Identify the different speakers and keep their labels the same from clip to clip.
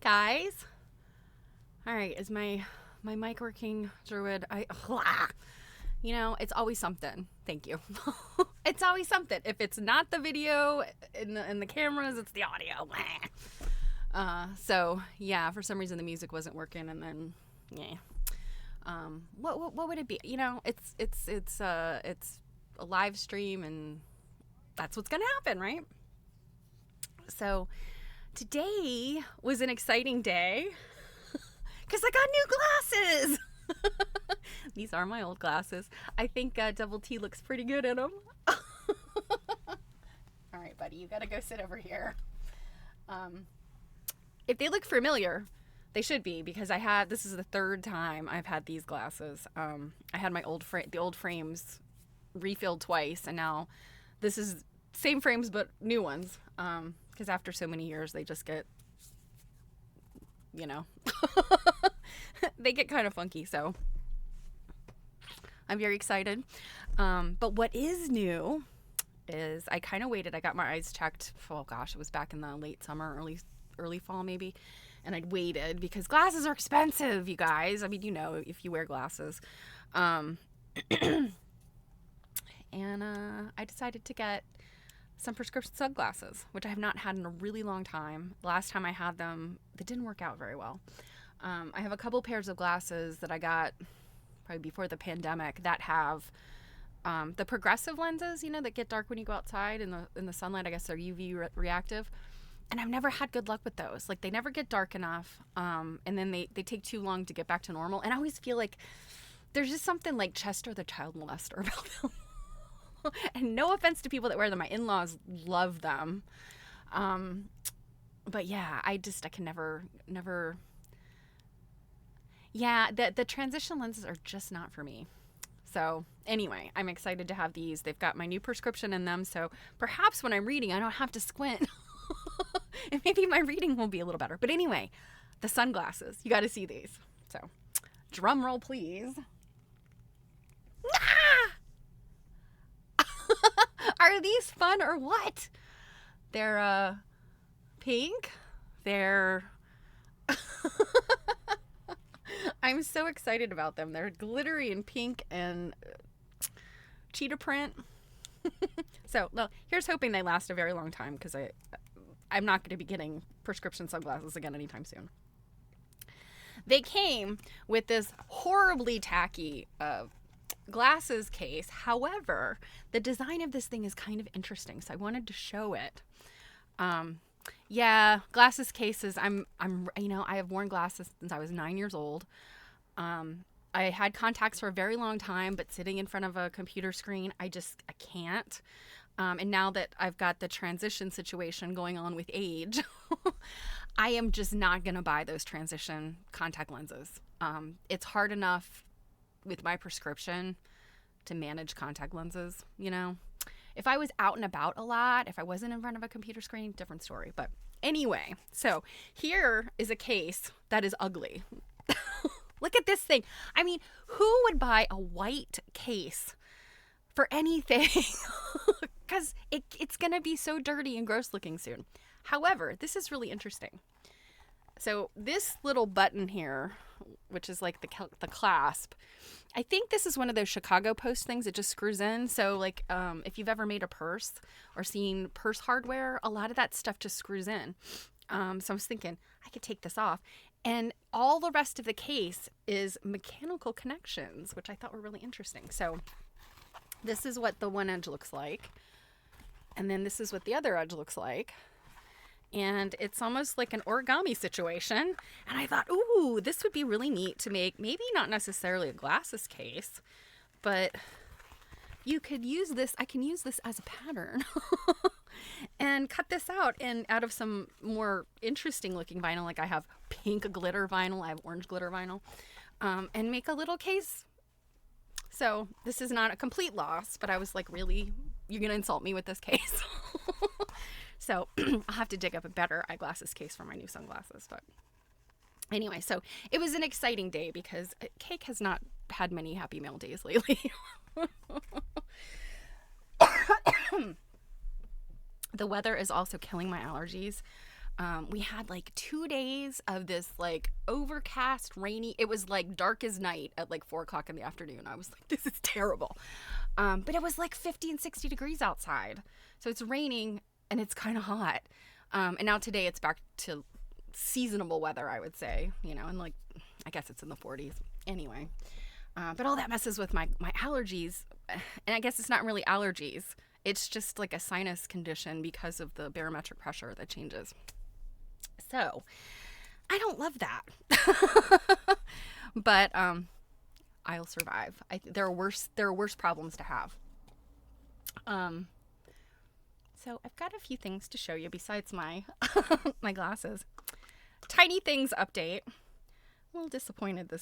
Speaker 1: guys. All right, is my mic working, Druid? It's always something. Thank you. It's always something. If it's not the video in the cameras, it's the audio. So yeah, for some reason the music wasn't working, and then what would it be? It's a live stream, and that's what's gonna happen, right? So today was an exciting day because I got new glasses. These are my old glasses. I think Double T looks pretty good in them. All right, buddy, you gotta go sit over here. If they look familiar, they should be, because this is the third time I've had these glasses. I had my the old frames refilled twice, and now this is same frames but new ones. Because after so many years, they just get, they get kind of funky. So I'm very excited. But what is new is I kind of waited. I got my eyes checked. Oh gosh, it was back in the late summer, early fall maybe. And I'd waited because glasses are expensive, you guys. I mean, if you wear glasses. And I decided to get some prescription sunglasses, which I have not had in a really long time. The last time I had them, they didn't work out very well. I have a couple pairs of glasses that I got probably before the pandemic that have the progressive lenses, that get dark when you go outside in the sunlight. I guess they're UV reactive. And I've never had good luck with those. Like, they never get dark enough, and then they take too long to get back to normal. And I always feel like there's just something like Chester the child molester about them. And no offense to people that wear them. My in-laws love them. But yeah, I can never. Yeah, the transition lenses are just not for me. So anyway, I'm excited to have these. They've got my new prescription in them. So perhaps when I'm reading, I don't have to squint. And maybe my reading will be a little better. But anyway, the sunglasses. You got to see these. So drum roll, please. Are these fun or what? They're pink. They're I'm so excited about them. They're glittery and pink and cheetah print. So, well, here's hoping they last a very long time, because I'm not going to be getting prescription sunglasses again anytime soon. They came with this horribly tacky glasses case. However, the design of this thing is kind of interesting, so I wanted to show it. Yeah, glasses cases. I have worn glasses since I was 9 years old. I had contacts for a very long time, but sitting in front of a computer screen, I can't. And now that I've got the transition situation going on with age, I am just not going to buy those transition contact lenses. It's hard enough with my prescription to manage contact lenses, If I was out and about a lot, if I wasn't in front of a computer screen, different story. But anyway, so here is a case that is ugly. Look at this thing. I mean, who would buy a white case for anything? Because it's going to be so dirty and gross looking soon. However, this is really interesting. So this little button here, which is like the clasp, I think this is one of those Chicago Post things that just screws in. So like if you've ever made a purse or seen purse hardware, a lot of that stuff just screws in. So I was thinking I could take this off. And all the rest of the case is mechanical connections, which I thought were really interesting. So this is what the one edge looks like. And then this is what the other edge looks like. And it's almost like an origami situation. And I thought, ooh, this would be really neat to make, maybe not necessarily a glasses case, but you could use this. I can use this as a pattern and cut this out of some more interesting looking vinyl. Like I have pink glitter vinyl, I have orange glitter vinyl, and make a little case. So this is not a complete loss, but I was like, really, you're going to insult me with this case? So I'll have to dig up a better eyeglasses case for my new sunglasses. But anyway, so it was an exciting day because Cake has not had many happy mail days lately. The weather is also killing my allergies. We had like 2 days of this like overcast, rainy. It was like dark as night at like 4 o'clock in the afternoon. I was like, this is terrible. But it was like 50 and 60 degrees outside. So it's raining and it's kind of hot. And now today it's back to seasonable weather, I would say, and like, I guess it's in the 40s anyway. But all that messes with my allergies. And I guess it's not really allergies. It's just like a sinus condition because of the barometric pressure that changes. So I don't love that. But I'll survive. There are worse problems to have. So I've got a few things to show you besides my my glasses. Tiny things update. I'm a little disappointed the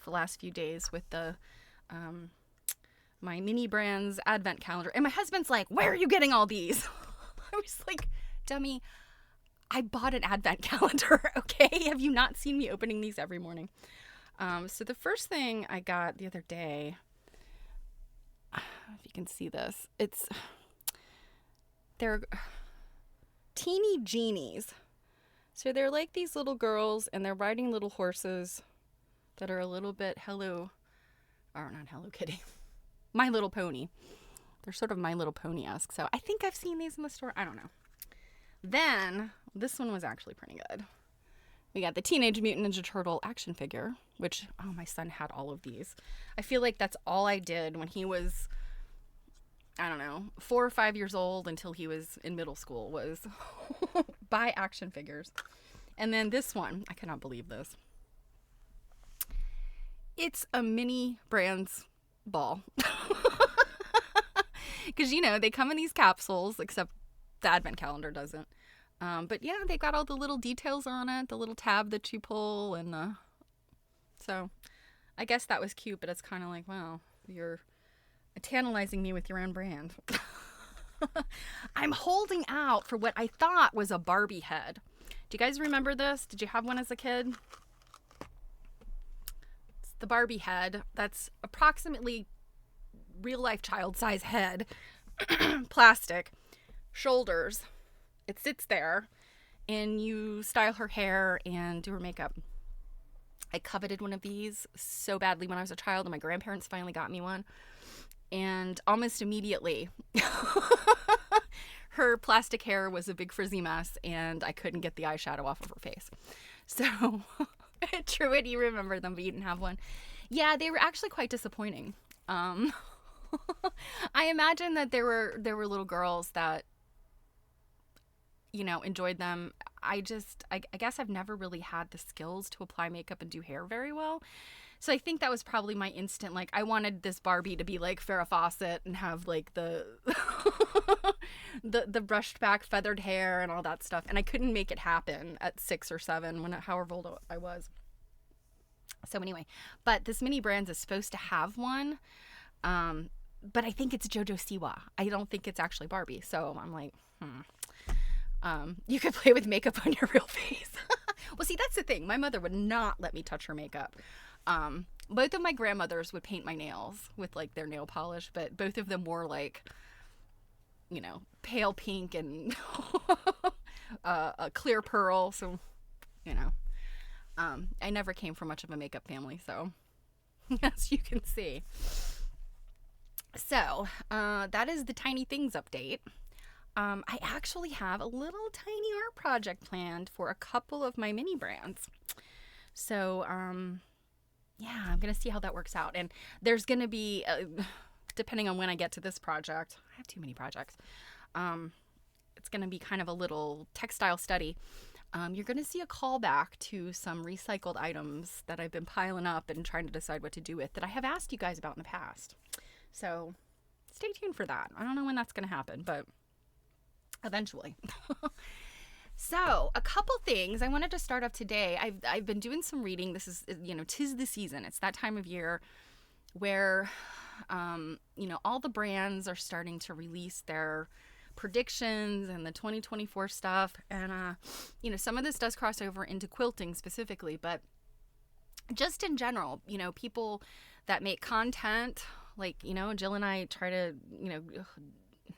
Speaker 1: last few days with the my mini brands advent calendar. And my husband's like, where are you getting all these? I was like, dummy, I bought an advent calendar, okay? Have you not seen me opening these every morning? So the first thing I got the other day, if you can see this, they're teeny genies. So they're like these little girls and they're riding little horses that are a little bit not Hello Kitty, My Little Pony. They're sort of My Little Pony-esque. So I think I've seen these in the store. I don't know. Then this one was actually pretty good. We got the Teenage Mutant Ninja Turtle action figure, which, my son had all of these. I feel like that's all I did when he was, 4 or 5 years old until he was in middle school was buy action figures. And then this one, I cannot believe this. It's a mini brands ball. Because, they come in these capsules, except the advent calendar doesn't. But yeah, they got all the little details on it, the little tab that you pull. And so I guess that was cute, but it's kind of like, wow, you're tantalizing me with your own brand. I'm holding out for what I thought was a Barbie head. Do you guys remember this? Did you have one as a kid? It's the Barbie head. That's approximately real life child size head. Plastic. Shoulders. It sits there and you style her hair and do her makeup. I coveted one of these so badly when I was a child, and my grandparents finally got me one. And almost immediately, her plastic hair was a big frizzy mess, and I couldn't get the eyeshadow off of her face. So, Truett, you remember them, but you didn't have one. Yeah, they were actually quite disappointing. I imagine that there were little girls that, enjoyed them. I guess I've never really had the skills to apply makeup and do hair very well. So I think that was probably my instant, like, I wanted this Barbie to be like Farrah Fawcett and have like the the brushed back feathered hair and all that stuff. And I couldn't make it happen at 6 or 7, however old I was. So anyway, but this mini brands is supposed to have one. But I think it's JoJo Siwa. I don't think it's actually Barbie. So I'm like, you could play with makeup on your real face. Well, see, that's the thing. My mother would not let me touch her makeup. Both of my grandmothers would paint my nails with like their nail polish, but both of them wore like, pale pink and a clear pearl. So, I never came from much of a makeup family. So, as you can see. So, that is the Tiny Things update. I actually have a little tiny art project planned for a couple of my mini brands. So, yeah, I'm going to see how that works out. And there's going to be, depending on when I get to this project, I have too many projects. It's going to be kind of a little textile study. You're going to see a callback to some recycled items that I've been piling up and trying to decide what to do with that I have asked you guys about in the past. So stay tuned for that. I don't know when that's going to happen, but eventually. So a couple things I wanted to start up today. I've been doing some reading. This is, 'tis the season. It's that time of year where, all the brands are starting to release their predictions and the 2024 stuff. And, some of this does cross over into quilting specifically, but just in general, people that make content, like, Jill and I try to,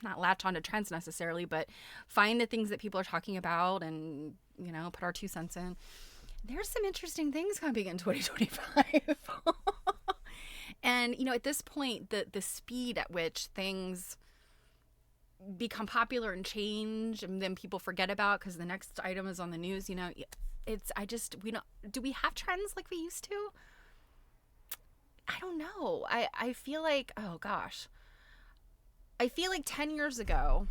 Speaker 1: not latch onto trends necessarily, but find the things that people are talking about and, you know, put our 2 cents in. There's some interesting things coming in 2025. And, you know, at this point, the speed at which things become popular and change and then people forget about because the next item is on the news, you know, do we have trends like we used to? I don't know. I feel like, oh gosh. I feel like 10 years ago,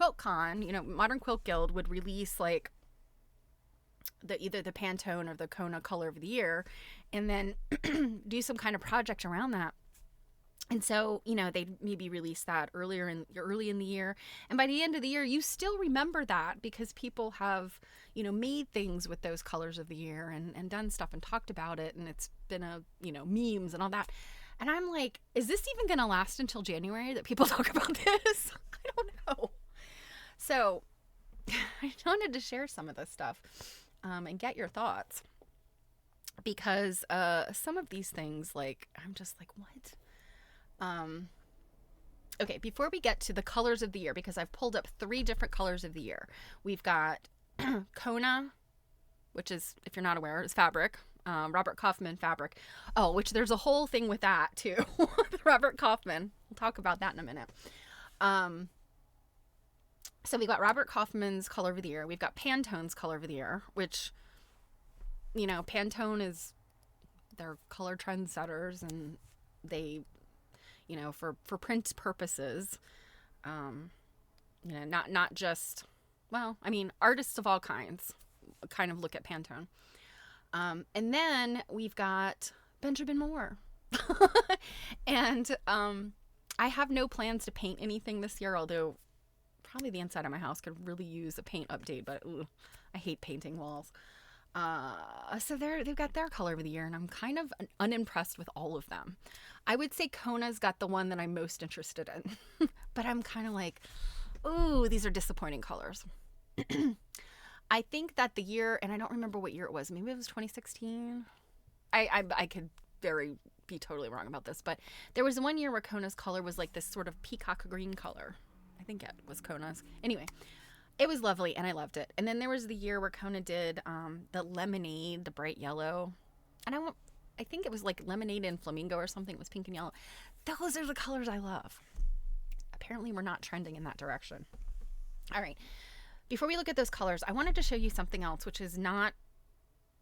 Speaker 1: QuiltCon, you know, Modern Quilt Guild would release like either the Pantone or the Kona color of the year and then do some kind of project around that. And so, you know, they'd maybe release that early in the year. And by the end of the year, you still remember that because people have, you know, made things with those colors of the year and done stuff and talked about it. And it's been you know, memes and all that. And I'm like, is this even going to last until January that people talk about this? I don't know. So I wanted to share some of this stuff and get your thoughts because some of these things, like, I'm just like, what? Okay, before we get to the colors of the year, because I've pulled up 3 different colors of the year. We've got Kona, which is, if you're not aware, is fabric. Robert Kaufman fabric. Oh, which there's a whole thing with that too. Robert Kaufman. We'll talk about that in a minute. So we got Robert Kaufman's color of the year. We've got Pantone's color of the year, which, you know, Pantone is, they're color trendsetters and they, you know, for print purposes, you know, not just, well, I mean, artists of all kinds kind of look at Pantone. And then we've got Benjamin Moore. And I have no plans to paint anything this year, although probably the inside of my house could really use a paint update, but I hate painting walls. So they've got their color of the year, and I'm kind of unimpressed with all of them. I would say Kona's got the one that I'm most interested in, but I'm kind of like, ooh, these are disappointing colors. I think that the year, and I don't remember what year it was, maybe it was 2016. I could be totally wrong about this, but there was one year where Kona's color was like this sort of peacock green color. I think it was Kona's. Anyway, it was lovely and I loved it. And then there was the year where Kona did the lemonade, the bright yellow. And I think it was like lemonade and flamingo or something. It was pink and yellow. Those are the colors I love. Apparently we're not trending in that direction. All right. Before we look at those colors, I wanted to show you something else, which is not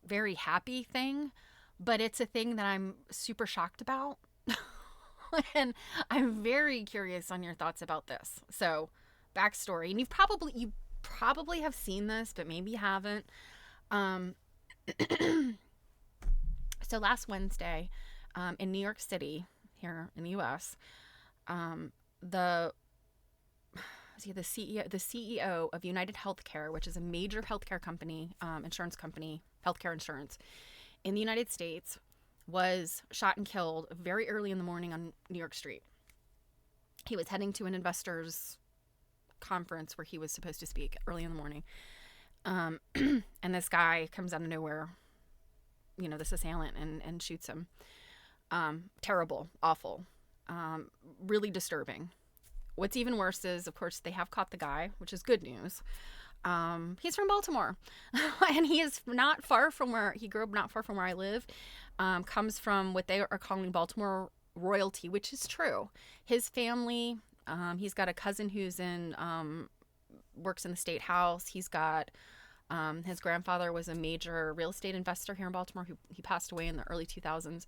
Speaker 1: very happy thing, but it's a thing that I'm super shocked about. And I'm very curious on your thoughts about this. So, backstory, and you probably have seen this, but maybe you haven't. So last Wednesday, in New York City, here in the U.S., the CEO of United Healthcare, which is a major healthcare company, insurance company, healthcare insurance in the United States, was shot and killed very early in the morning on New York Street. He was heading to an investors conference where he was supposed to speak early in the morning. And this guy comes out of nowhere, you know, this assailant, and shoots him. Terrible, awful, really disturbing. What's even worse is, of course, they have caught the guy, which is good news. He's from Baltimore, and he is not far from where he grew up, not far from where I live. Comes from what they are calling Baltimore royalty, which is true. His family, he's got a cousin who's works in the state house. He's got, his grandfather was a major real estate investor here in Baltimore who he passed away in the early 2000s.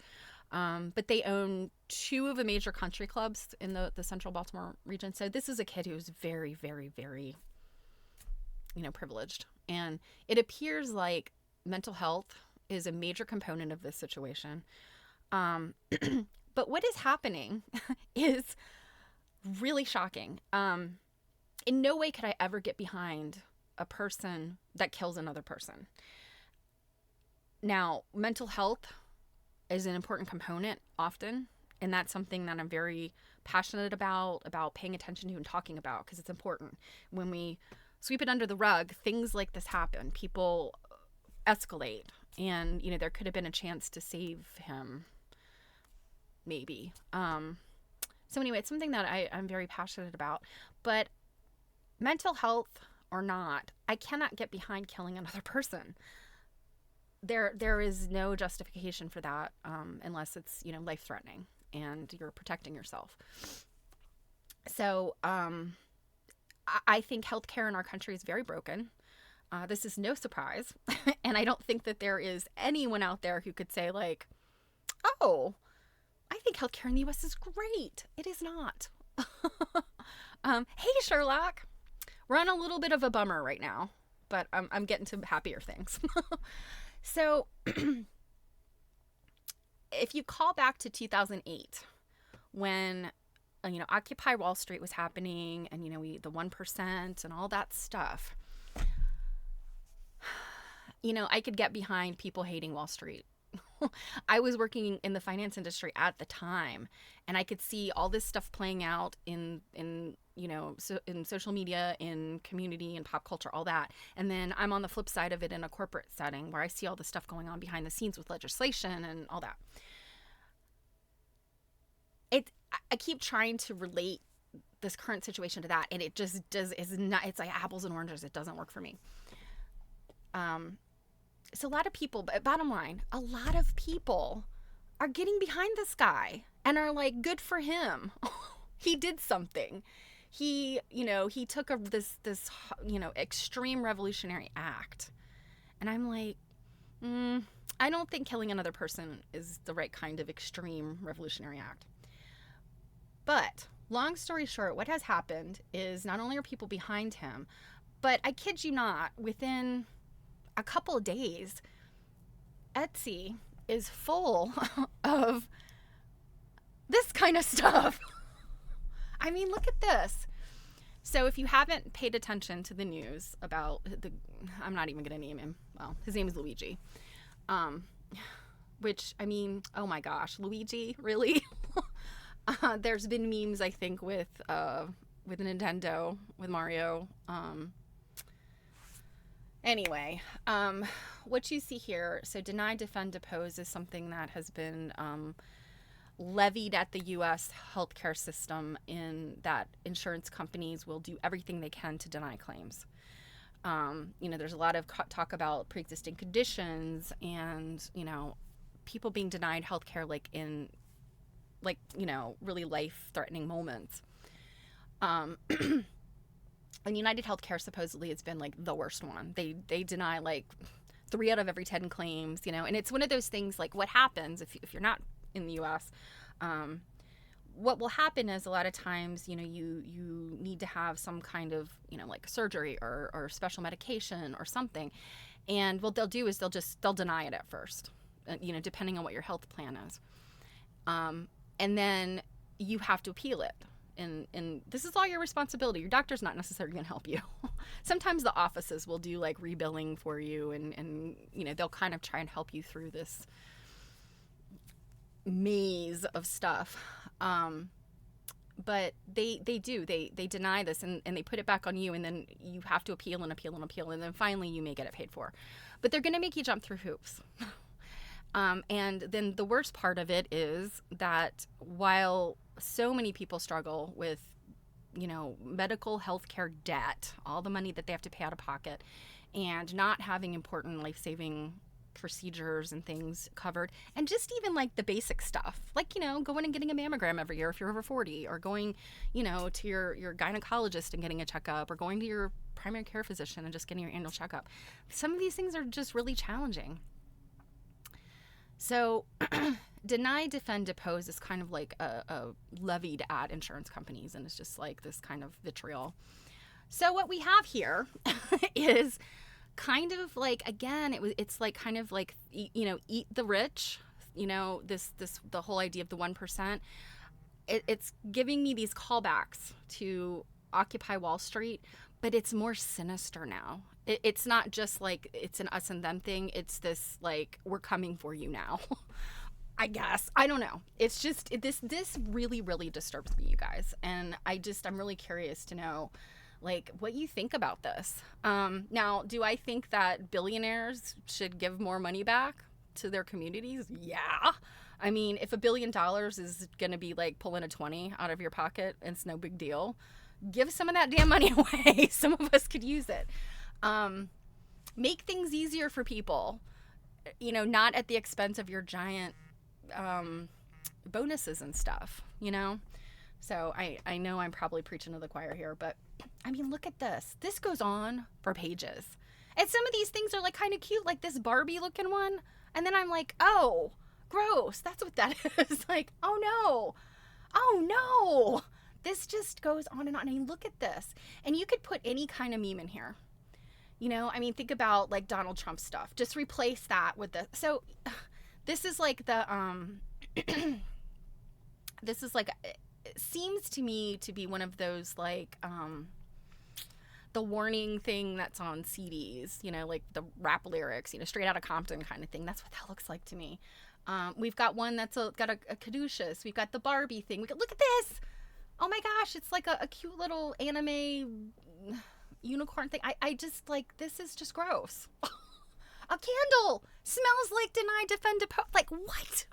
Speaker 1: But they own 2 of the major country clubs in the central Baltimore region. So this is a kid who's very, very, very, you know, privileged. And it appears like mental health is a major component of this situation. But what is happening is really shocking. In no way could I ever get behind a person that kills another person. Now, mental health is an important component often, and that's something that I'm very passionate about paying attention to and talking about, because it's important. When we sweep it under the rug, things like this happen. People escalate, and, you know, there could have been a chance to save him, maybe. So anyway, it's something that I'm very passionate about. But mental health or not, I cannot get behind killing another person. There is no justification for that, unless it's, life threatening and you're protecting yourself. So I think healthcare in our country is very broken. This is no surprise. And I don't think that there is anyone out there who could say, like, oh, I think healthcare in the U.S. is great. It is not. Hey, Sherlock. We're on a little bit of a bummer right now, but I'm getting to happier things. So if you call back to 2008, when Occupy Wall Street was happening, and the 1% and all that stuff, I could get behind people hating Wall Street. I was working in the finance industry at the time, and I could see all this stuff playing out in social media, in community and pop culture, all that. And then I'm on the flip side of it in a corporate setting where I see all the stuff going on behind the scenes with legislation and all that. I keep trying to relate this current situation to that, and it just is not. It's like apples and oranges. It doesn't work for me. So a lot of people, bottom line, a lot of people are getting behind this guy and are like, good for him. He did something. He took this extreme revolutionary act. And I'm like, I don't think killing another person is the right kind of extreme revolutionary act. But long story short, what has happened is not only are people behind him, but I kid you not, within a couple of days, Etsy is full of this kind of stuff. I mean, look at this. So if you haven't paid attention to the news about I'm not even going to name him. Well, his name is Luigi. Which, I mean, oh my gosh, Luigi, really? There's been memes, I think, with Nintendo, with Mario. Anyway, what you see here, so deny, defend, depose is something that has been levied at the U.S. healthcare system, in that insurance companies will do everything they can to deny claims. There's a lot of talk about pre-existing conditions and, people being denied healthcare really life-threatening moments. And United Healthcare supposedly has been like the worst one. They deny like 3 out of every 10 claims, and it's one of those things, like, what happens if you're not in the U.S., what will happen is a lot of times, you need to have some kind of, like surgery or special medication or something. And what they'll do is they'll deny it at first, depending on what your health plan is. And then you have to appeal it. And this is all your responsibility. Your doctor's not necessarily going to help you. Sometimes the offices will do like rebilling for you, and they'll kind of try and help you through this maze of stuff. But they deny this, and they put it back on you, and then you have to appeal and appeal and appeal, and then finally you may get it paid for. But they're going to make you jump through hoops. And then the worst part of it is that while so many people struggle with, medical healthcare debt, all the money that they have to pay out of pocket, and not having important life-saving procedures and things covered, and just even like the basic stuff, like, going and getting a mammogram every year if you're over 40, or going, to your gynecologist and getting a checkup, or going to your primary care physician and just getting your annual checkup. Some of these things are just really challenging. So deny, defend, depose is kind of like a levied at insurance companies, and it's just like this kind of vitriol. So what we have here is kind of like, again, it's like kind of like, eat the rich, the whole idea of the 1%. It's giving me these callbacks to Occupy Wall Street, but it's more sinister now. It's not just like it's an us and them thing. It's this like, we're coming for you now. I guess. I don't know. It's just this really, really disturbs me, you guys. And I'm really curious to know, like, what you think about this. Now, do I think that billionaires should give more money back to their communities? Yeah. I mean, if $1 billion is going to be like pulling a 20 out of your pocket, it's no big deal. Give some of that damn money away. Some of us could use it. Make things easier for people, you know, not at the expense of your giant bonuses and stuff, you know? So I know I'm probably preaching to the choir here, but I mean, look at this. This goes on for pages. And some of these things are like kind of cute, like this Barbie looking one. And then I'm like, oh, gross. That's what that is. Like, oh no. Oh no. This just goes on and on. I mean, look at this. And you could put any kind of meme in here. You know, I mean, think about like Donald Trump stuff. Just replace that with the. So this is like the, this is like, it seems to me to be one of those like, the warning thing that's on CDs, you know, like the rap lyrics, you know, Straight Outta Compton kind of thing. That's what that looks like to me. We've got one that's got a caduceus. We've got the Barbie thing. We got, look at this. Oh my gosh, it's like a cute little anime unicorn thing. I just like, this is just gross. A candle smells like deny, defend, depose. Like what?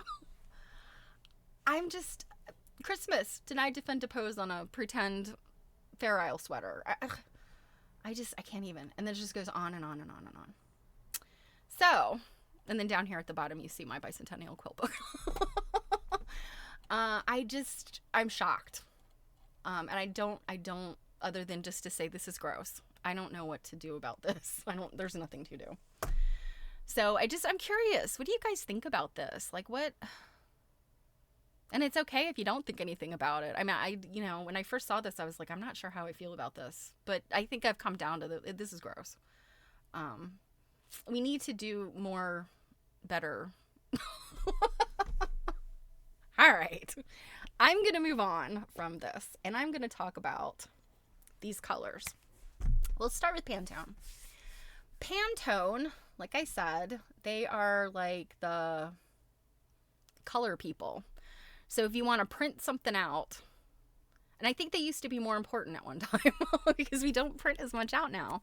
Speaker 1: I'm just, Christmas, deny, defend, depose on a pretend Fair Isle sweater. I can't even. And then it just goes on and on and on and on. So, and then down here at the bottom, you see my bicentennial quilt book. I'm shocked. And I don't, other than just to say this is gross. I don't know what to do about this. There's nothing to do. So I'm curious. What do you guys think about this? Like what? And it's okay if you don't think anything about it. I mean, you know, when I first saw this, I was like, I'm not sure how I feel about this. But I think I've come down to this is gross. We need to do more better. All right. I'm going to move on from this, and I'm going to talk about these colors. Let's start with Pantone. Pantone, like I said, they are like the color people. So if you want to print something out, and I think they used to be more important at one time because we don't print as much out now.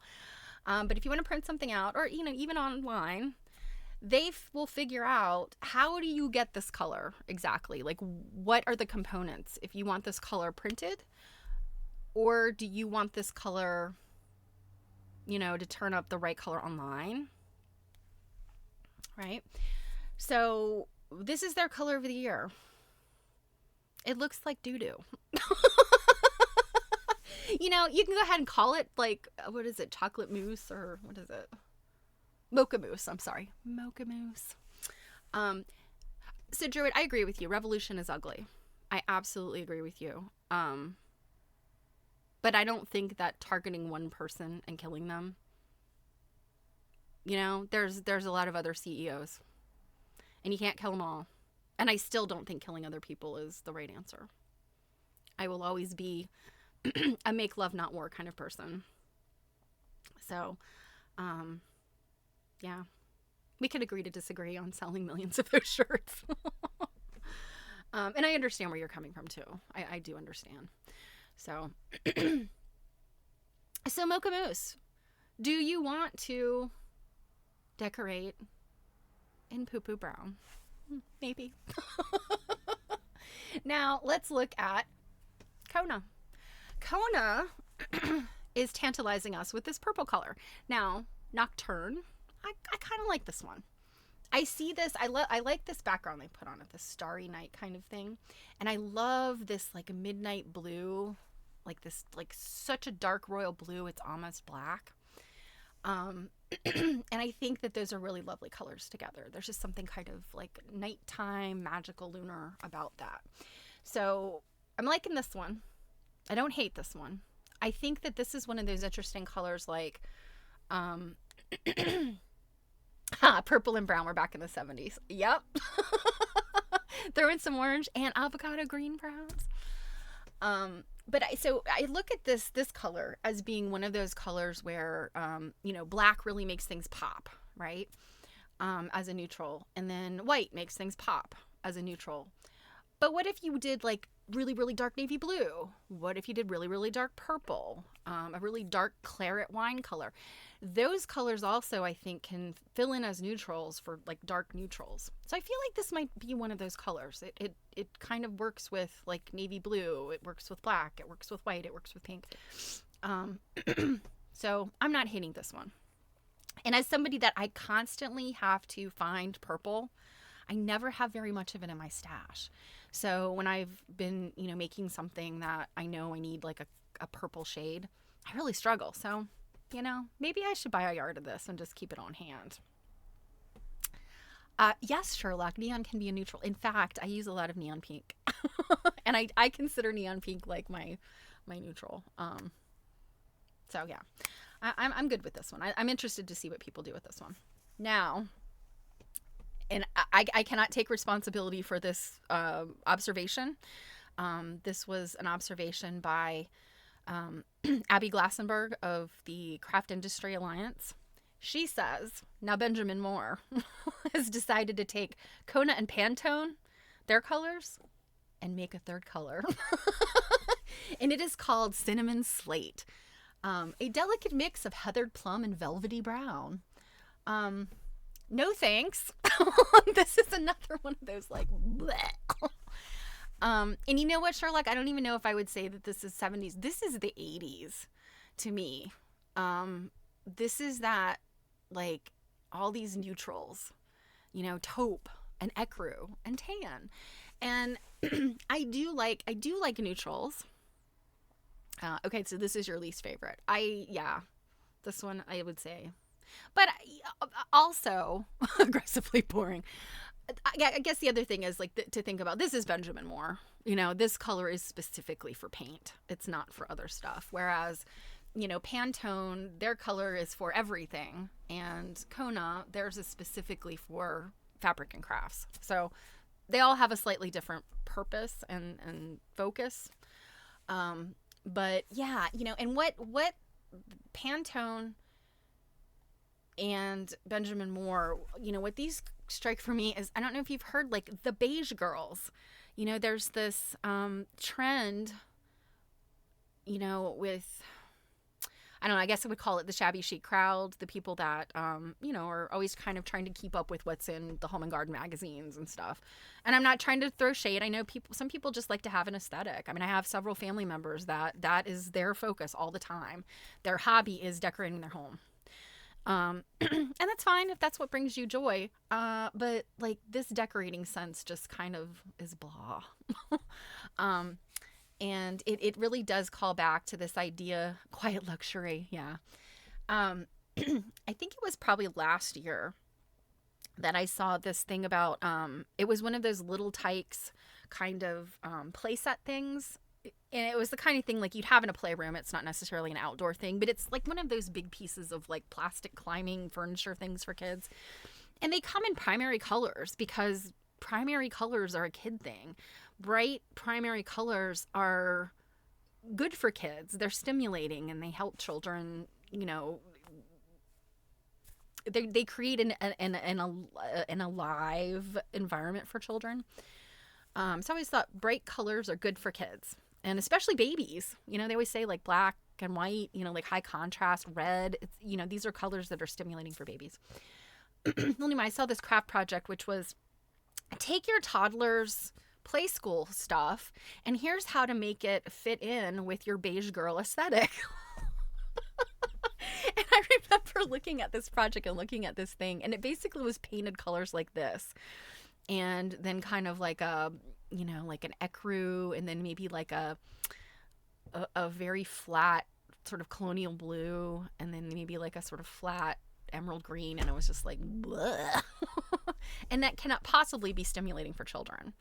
Speaker 1: But if you want to print something out, or, you know, even online, they will figure out, how do you get this color exactly? Like, what are the components? If you want this color printed, or do you want this color, you know, to turn up the right color online? Right? So this is their color of the year. It looks like doo-doo. You know, you can go ahead and call it like, what is it? Chocolate mousse, or what is it? Mocha mousse. I'm sorry. Mocha mousse. So Druid, I agree with you. Revolution is ugly. I absolutely agree with you. But I don't think that targeting one person and killing them, you know, there's a lot of other CEOs, and you can't kill them all. And I still don't think killing other people is the right answer. I will always be a make love, not war kind of person. So, yeah, we could agree to disagree on selling millions of those shirts. And I understand where you're coming from too. I do understand. So, so Mocha Mousse, do you want to decorate in Poo Poo Brown? Maybe. Now let's look at Kona. Kona is tantalizing us with this purple color. Now, Nocturne, I kind of like this one. I see this, I like this background they put on it, this starry night kind of thing. And I love this like midnight blue, like this, like such a dark royal blue, it's almost black. And I think that those are really lovely colors together. There's just something kind of like nighttime, magical, lunar about that. So I'm liking this one. I don't hate this one. I think that this is one of those interesting colors, like, purple and brown. We're back in the 70s. Yep. Throw in some orange and avocado green, perhaps. But I look at this color as being one of those colors where, you know, black really makes things pop, right? As a neutral, and then white makes things pop as a neutral. But what if you did like really, really dark navy blue? What if you did really, really dark purple? A really dark claret wine color? Those colors also, I think, can fill in as neutrals for like dark neutrals. So I feel like this might be one of those colors. It kind of works with like navy blue. It works with black. It works with white. It works with pink. So I'm not hating this one. And as somebody that I constantly have to find purple, I never have very much of it in my stash. So when I've been, making something that I know I need like a purple shade, I really struggle. So, maybe I should buy a yard of this and just keep it on hand. Yes, Sherlock, neon can be a neutral. In fact, I use a lot of neon pink. And I consider neon pink like my neutral. So yeah, I'm good with this one. I'm interested to see what people do with this one. Now, and I cannot take responsibility for this observation. This was an observation by Abby Glassenberg of the Craft Industry Alliance. She says, now Benjamin Moore has decided to take Kona and Pantone, their colors, and make a third color. And it is called Cinnamon Slate. A delicate mix of heathered plum and velvety brown. No thanks. This is another one of those like bleh. And you know what, Sherlock? I don't even know if I would say that this is 70s. This is the 80s to me. This is that, like, all these neutrals, taupe and ecru and tan. And I do like neutrals. Okay, so this is your least favorite. This one I would say. But also aggressively boring. I guess the other thing is like to think about, this is Benjamin Moore. This color is specifically for paint. It's not for other stuff. Whereas, Pantone, their color is for everything. And Kona, theirs is specifically for fabric and crafts. So they all have a slightly different purpose and focus. But yeah, and what Pantone and Benjamin Moore, what these strike for me is, I don't know if you've heard, like, the beige girls. There's this trend, with, I don't know, I guess I would call it the shabby chic crowd, the people that, are always kind of trying to keep up with what's in the Home and Garden magazines and stuff. And I'm not trying to throw shade. I know some people just like to have an aesthetic. I mean, I have several family members that is their focus all the time. Their hobby is decorating their home. And that's fine if that's what brings you joy. But like, this decorating sense just kind of is blah. And it really does call back to this idea, quiet luxury. Yeah. I think it was probably last year that I saw this thing about, it was one of those Little Tykes kind of, playset things. And it was the kind of thing like you'd have in a playroom. It's not necessarily an outdoor thing, but it's like one of those big pieces of like plastic climbing furniture things for kids. And they come in primary colors because primary colors are a kid thing. Bright primary colors are good for kids. They're stimulating and they help children, they create an alive environment for children. So I always thought bright colors are good for kids. And especially babies, they always say like black and white, like high contrast, red. It's, these are colors that are stimulating for babies. Anyway, I saw this craft project, which was take your toddler's play school stuff, and here's how to make it fit in with your beige girl aesthetic. And I remember looking at this project and looking at this thing, and it basically was painted colors like this. And then kind of like a, like an ecru, and then maybe like a very flat sort of colonial blue, and then maybe like a sort of flat emerald green, and it was just like, bleh. And that cannot possibly be stimulating for children.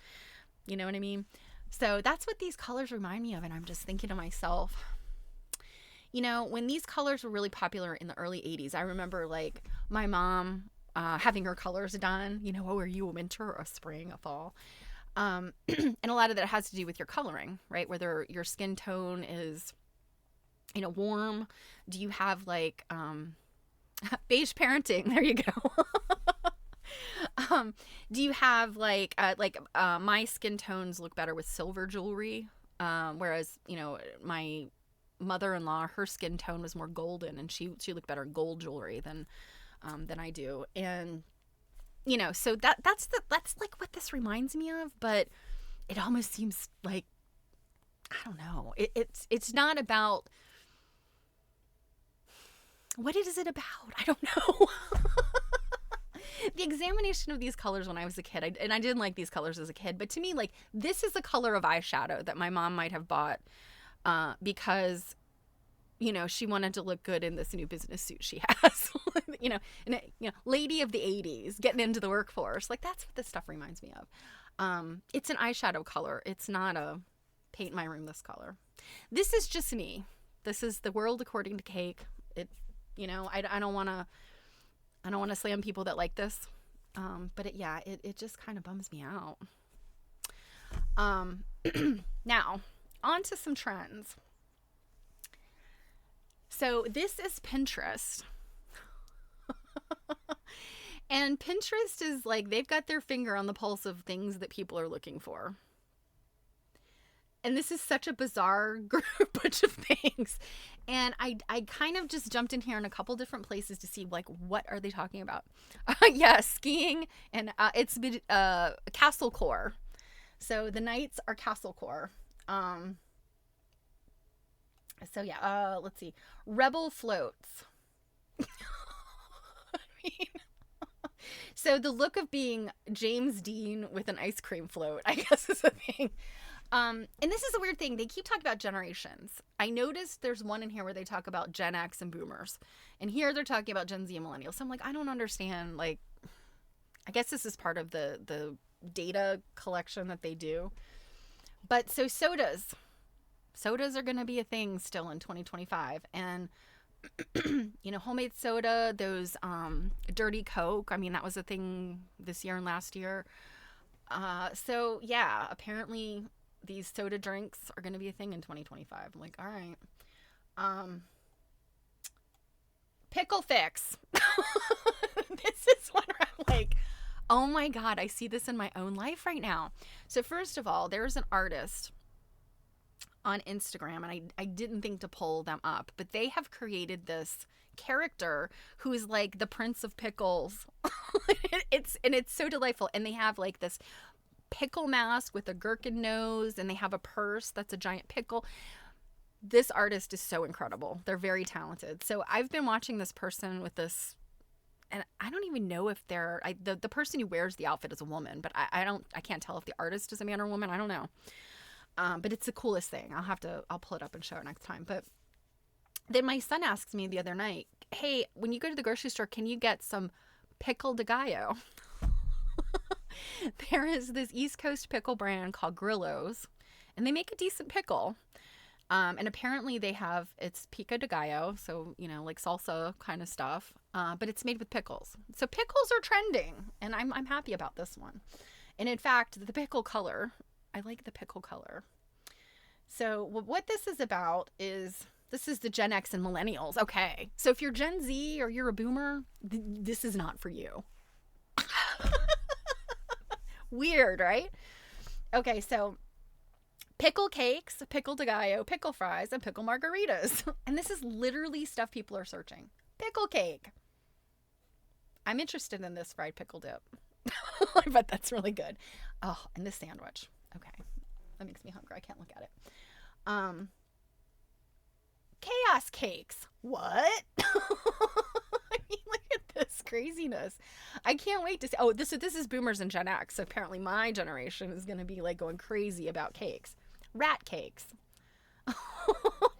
Speaker 1: You know what I mean? So that's what these colors remind me of, and I'm just thinking to myself, when these colors were really popular in the early 80s, I remember like my mom having her colors done, are you a winter or a spring, a fall? And a lot of that has to do with your coloring, right? Whether your skin tone is, warm. Do you have like beige parenting? There you go. Do you have my skin tones look better with silver jewelry, whereas my mother-in-law, her skin tone was more golden, and she looked better in gold jewelry than I do, and so that's like what this reminds me of, but it almost seems like, I don't know, it's not about, what is it about? I don't know. The examination of these colors when I was a kid, and I didn't like these colors as a kid, but to me, like, this is the color of eyeshadow that my mom might have bought because, she wanted to look good in this new business suit she has. Lady of the 80s, getting into the workforce. Like, that's what this stuff reminds me of. It's an eyeshadow color. It's not a paint my room this color. This is just me. This is the world according to Cake. I don't want to slam people that like this. But it just kind of bums me out. Now, on to some trends. So this is Pinterest. And Pinterest is like, they've got their finger on the pulse of things that people are looking for. And this is such a bizarre bunch of things. And I kind of just jumped in here in a couple different places to see, like, what are they talking about? Skiing, and it's castlecore. So the nights are castlecore. Let's see. Rebel floats. So the look of being James Dean with an ice cream float, I guess, is a thing. And this is a weird thing. They keep talking about generations. I noticed there's one in here where they talk about Gen X and boomers. And here they're talking about Gen Z and millennials. So I'm like, I don't understand. Like, I guess this is part of the data collection that they do. But so sodas are going to be a thing still in 2025. And, homemade soda, those dirty Coke. I mean, that was a thing this year and last year. Apparently these soda drinks are going to be a thing in 2025. I'm like, all right. Pickle fix. This is one where I'm like, oh my God, I see this in my own life right now. So first of all, there's an artist on Instagram, and I didn't think to pull them up, but they have created this character who's like the Prince of Pickles. It's so delightful. And they have like this pickle mask with a gherkin nose, and they have a purse that's a giant pickle. This artist is so incredible. They're very talented. So I've been watching this person with this, and I don't even know if they're the person who wears the outfit is a woman, but I can't tell if the artist is a man or a woman. I don't know. But it's the coolest thing. I'll pull it up and show it next time. But then my son asked me the other night, hey, when you go to the grocery store, can you get some pickle de gallo? There is this East Coast pickle brand called Grillo's, and they make a decent pickle. And apparently it's pico de gallo, so, like salsa kind of stuff, but it's made with pickles. So pickles are trending, and I'm happy about this one. And in fact, the pickle color, I like the pickle color. So what this is about is, this is the Gen X and millennials. Okay. So if you're Gen Z or you're a boomer, this is not for you. Weird, right? Okay. So pickle cakes, pickle de gallo, pickle fries, and pickle margaritas. And this is literally stuff people are searching. Pickle cake. I'm interested in this fried pickle dip. I bet that's really good. Oh, and this sandwich. Okay. That makes me hungry. I can't look at it. Chaos cakes. What? I mean, look at this craziness. I can't wait to see. Oh, this is boomers and Gen X. So apparently my generation is going to be like going crazy about cakes. Rat cakes.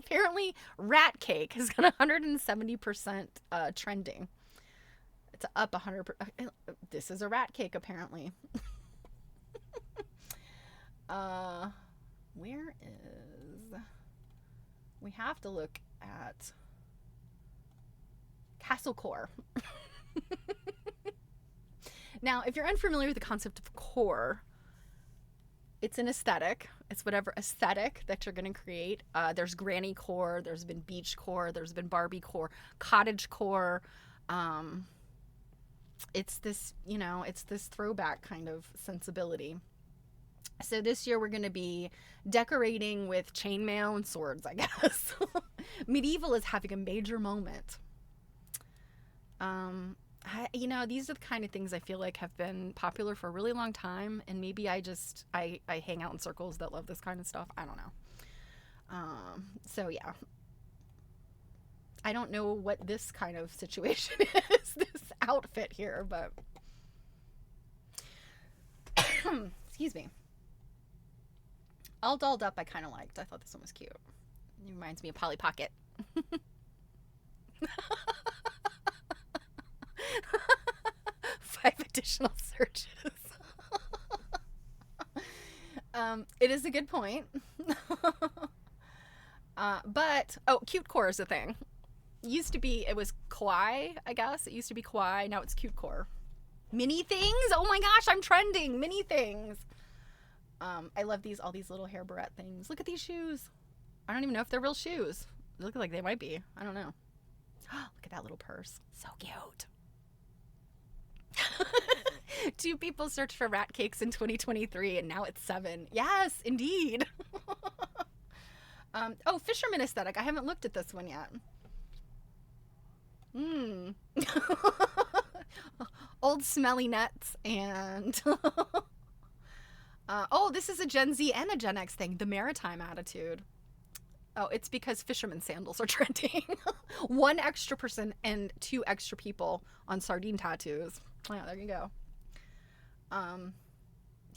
Speaker 1: Apparently rat cake has got 170% trending. It's up 100%. This is a rat cake, apparently. Where is... We have to look at castlecore. Now, if you're unfamiliar with the concept of core, it's an aesthetic. It's whatever aesthetic that you're going to create. There's granny core. There's been beach core. There's been Barbie core. Cottage core. it's this, it's this throwback kind of sensibility. So this year we're going to be decorating with chainmail and swords, I guess. Medieval is having a major moment. These are the kind of things I feel like have been popular for a really long time, and maybe I hang out in circles that love this kind of stuff. I don't know. So yeah. I don't know what this kind of situation is, this outfit here, but excuse me. All dolled up I kind of liked. I thought this one was cute. It reminds me of Polly Pocket. 5 additional searches. It is a good point. Cute core is a thing. It was kawaii, I guess. It used to be kawaii. Now it's cute core. Mini things? Oh my gosh, I'm trending. Mini things. I love all these little hair barrette things. Look at these shoes. I don't even know if they're real shoes. They look like they might be. I don't know. Look at that little purse. So cute. 2 people searched for rat cakes in 2023 and now it's 7. Yes, indeed. Fisherman aesthetic. I haven't looked at this one yet. Old smelly nets and this is a Gen Z and a Gen X thing. The maritime attitude. Oh, it's because fisherman sandals are trending. 1 extra person and 2 extra people on sardine tattoos. Oh, there you go.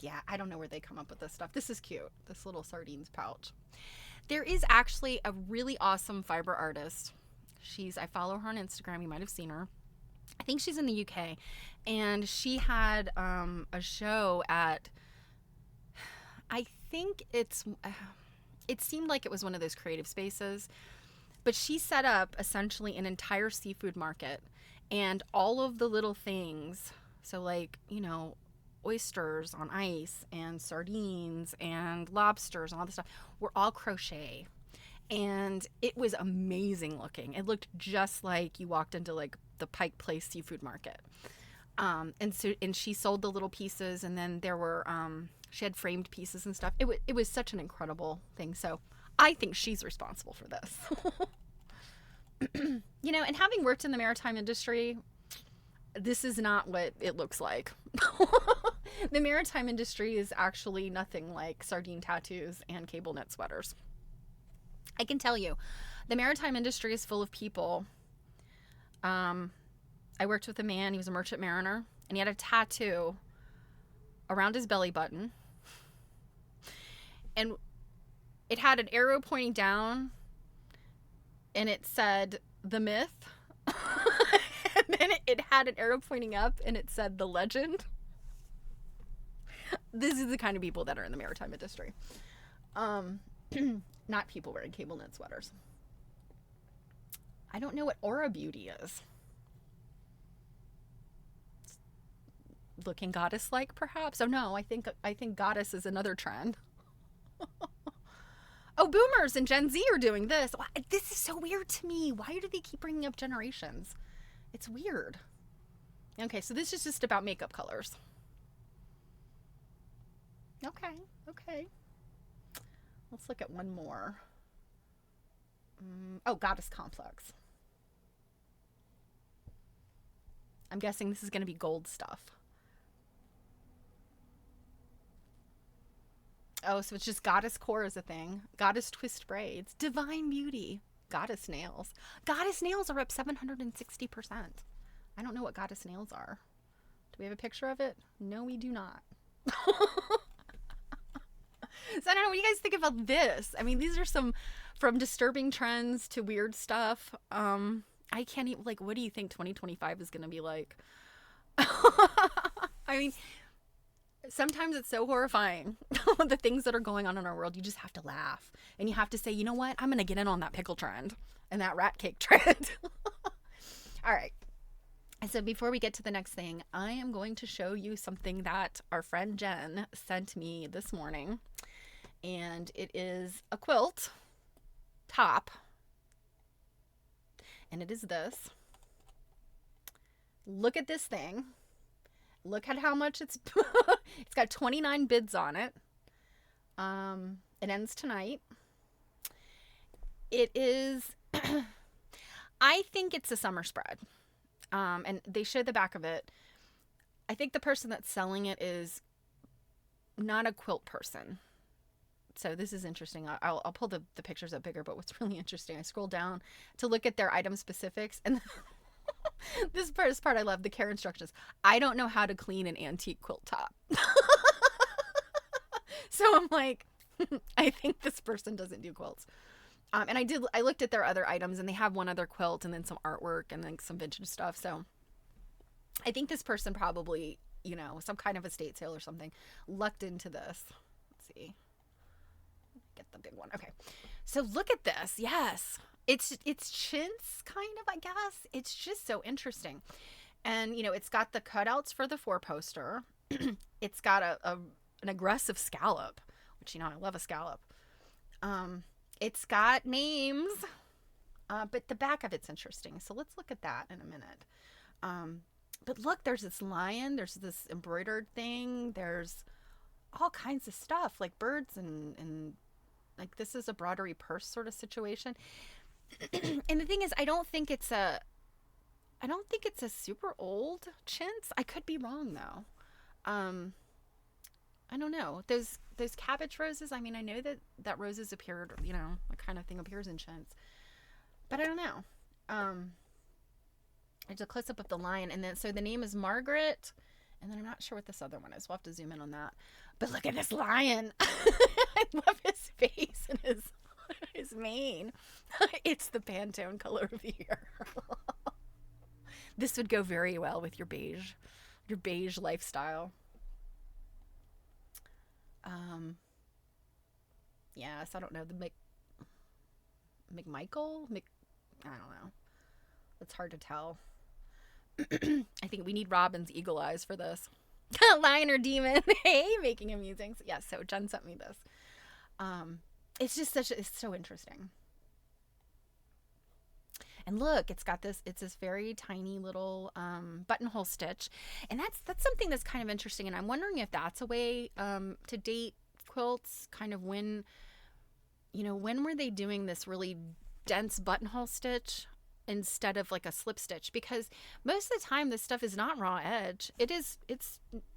Speaker 1: Yeah, I don't know where they come up with this stuff. This is cute. This little sardines pouch. There is actually a really awesome fiber artist. I follow her on Instagram. You might have seen her. I think she's in the UK. And she had a show at, I think it seemed like it was one of those creative spaces. But she set up essentially an entire seafood market. And all of the little things, so like, oysters on ice and sardines and lobsters and all this stuff, were all crochet. And it was amazing looking. It looked just like you walked into like the Pike Place seafood market. And she sold the little pieces, and then there were she had framed pieces and stuff. It was such an incredible thing. So I think she's responsible for this. And having worked in the maritime industry, this is not what it looks like. The maritime industry is actually nothing like sardine tattoos and cable knit sweaters. I can tell you, the maritime industry is full of people. I worked with a man, he was a merchant mariner, and he had a tattoo around his belly button. And it had an arrow pointing down, and it said, "The myth." And then it had an arrow pointing up, and it said, "The legend." This is the kind of people that are in the maritime industry. Not people wearing cable knit sweaters. I don't know what Aura Beauty is. Looking goddess-like, perhaps? Oh no, I think goddess is another trend. Oh, boomers and Gen Z are doing this. This is so weird to me. Why do they keep bringing up generations? It's weird. Okay, so this is just about makeup colors. Okay. Let's look at one more. Goddess complex. I'm guessing this is going to be gold stuff. Oh, so it's just goddess core is a thing. Goddess twist braids. Divine beauty. Goddess nails. Goddess nails are up 760%. I don't know what goddess nails are. Do we have a picture of it? No, we do not. So I don't know, what do you guys think about this? I mean, these are some, from disturbing trends to weird stuff. I can't even, what do you think 2025 is going to be like? I mean, sometimes it's so horrifying. The things that are going on in our world, you just have to laugh. And you have to say, you know what? I'm going to get in on that pickle trend and that rat cake trend. All right. So before we get to the next thing, I am going to show you something that our friend Jen sent me this morning. And it is a quilt top. And it is this. Look at this thing. Look at how much it's it's got 29 bids on it. It ends tonight. It is I think it's a summer spread. And they show the back of it. I think the person that's selling it is not a quilt person. So this is interesting. I'll pull the pictures up bigger, but what's really interesting, I scroll down to look at their item specifics, and this part I love, the care instructions. I don't know how to clean an antique quilt top. So I'm like, I think this person doesn't do quilts. And I looked at their other items, and they have one other quilt and then some artwork and then some vintage stuff. So I think this person probably, some kind of estate sale or something, lucked into this. Let's see. Get the big one. Okay. So look at this. Yes. It's chintz kind of, I guess. It's just so interesting. And, it's got the cutouts for the 4-poster. It's got an aggressive scallop, which, I love a scallop. It's got names, but the back of it's interesting. So let's look at that in a minute. But look, there's this lion. There's this embroidered thing. There's all kinds of stuff, like birds and like this is a broderie purse sort of situation. And the thing is, I don't think it's a super old chintz. I could be wrong though. I don't know. Those cabbage roses, I mean, I know that roses appeared, that kind of thing appears in chintz. But I don't know. There's a close up of the lion, and then so the name is Margaret, and then I'm not sure what this other one is. We'll have to zoom in on that. But look at this lion. I love his face and his mane. It's the Pantone color of the year. This would go very well with your beige lifestyle. Yes, I don't know, the McMichael? I don't know. It's hard to tell. I think we need Robin's eagle eyes for this. Lion or demon? Hey, making him musings. Yeah, so Jen sent me this. It's just it's so interesting. And look, it's this very tiny little buttonhole stitch. And that's something that's kind of interesting. And I'm wondering if that's a way to date quilts, kind of when were they doing this really dense buttonhole stitch instead of like a slip stitch? Because most of the time this stuff is not raw edge. It's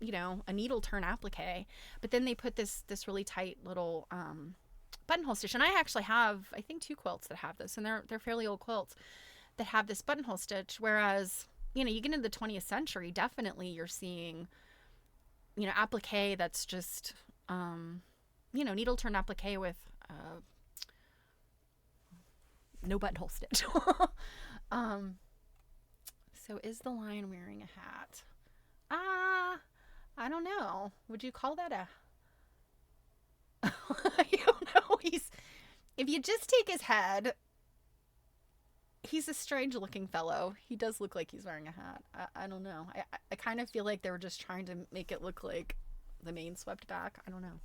Speaker 1: a needle turn applique, but then they put this really tight little buttonhole stitch. And I actually have, I think, 2 quilts that have this, and they're fairly old quilts that have this buttonhole stitch. Whereas, you get into the 20th century, definitely you're seeing, applique that's just, needle turn applique with no buttonhole stitch. So is the lion wearing a hat? I don't know. Would you call that a... I don't know. If you just take his head, he's a strange looking fellow. He does look like he's wearing a hat. I don't know. I kind of feel like they were just trying to make it look like the mane swept back. I don't know.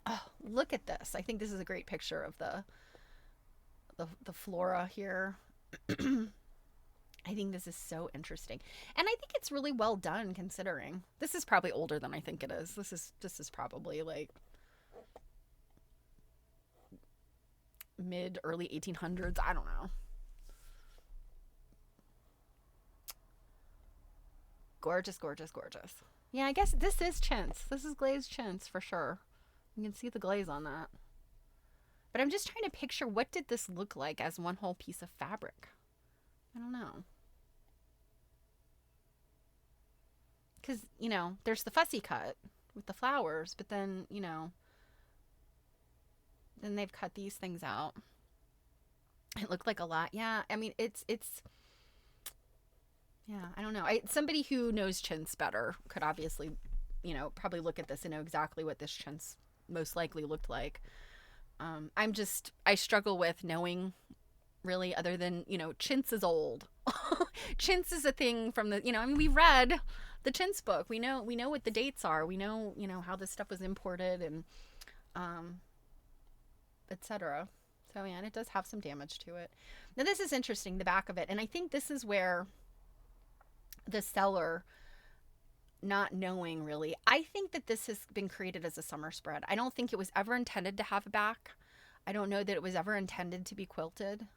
Speaker 1: Oh, look at this. I think this is a great picture of the flora here. I think this is so interesting. And I think it's really well done, considering this is probably older than I think it is. This is probably like early 1800s. I don't know. Gorgeous, gorgeous, gorgeous. Yeah, I guess this is chintz. This is glazed chintz for sure. You can see the glaze on that. But I'm just trying to picture, what did this look like as one whole piece of fabric? I don't know. Because, there's the fussy cut with the flowers, but then, then they've cut these things out. It looked like a lot. Yeah, I mean, it's yeah, I don't know. Somebody who knows chintz better could obviously, probably look at this and know exactly what this chintz most likely looked like. I struggle with knowing, really, other than, chintz is old. Chintz is a thing from the, we read the chintz book. We know what the dates are. We know, how this stuff was imported and, etc. So yeah, and it does have some damage to it. Now this is interesting, the back of it. And I think this is where the seller, not knowing really, I think that this has been created as a summer spread. I don't think it was ever intended to have a back. I don't know that it was ever intended to be quilted.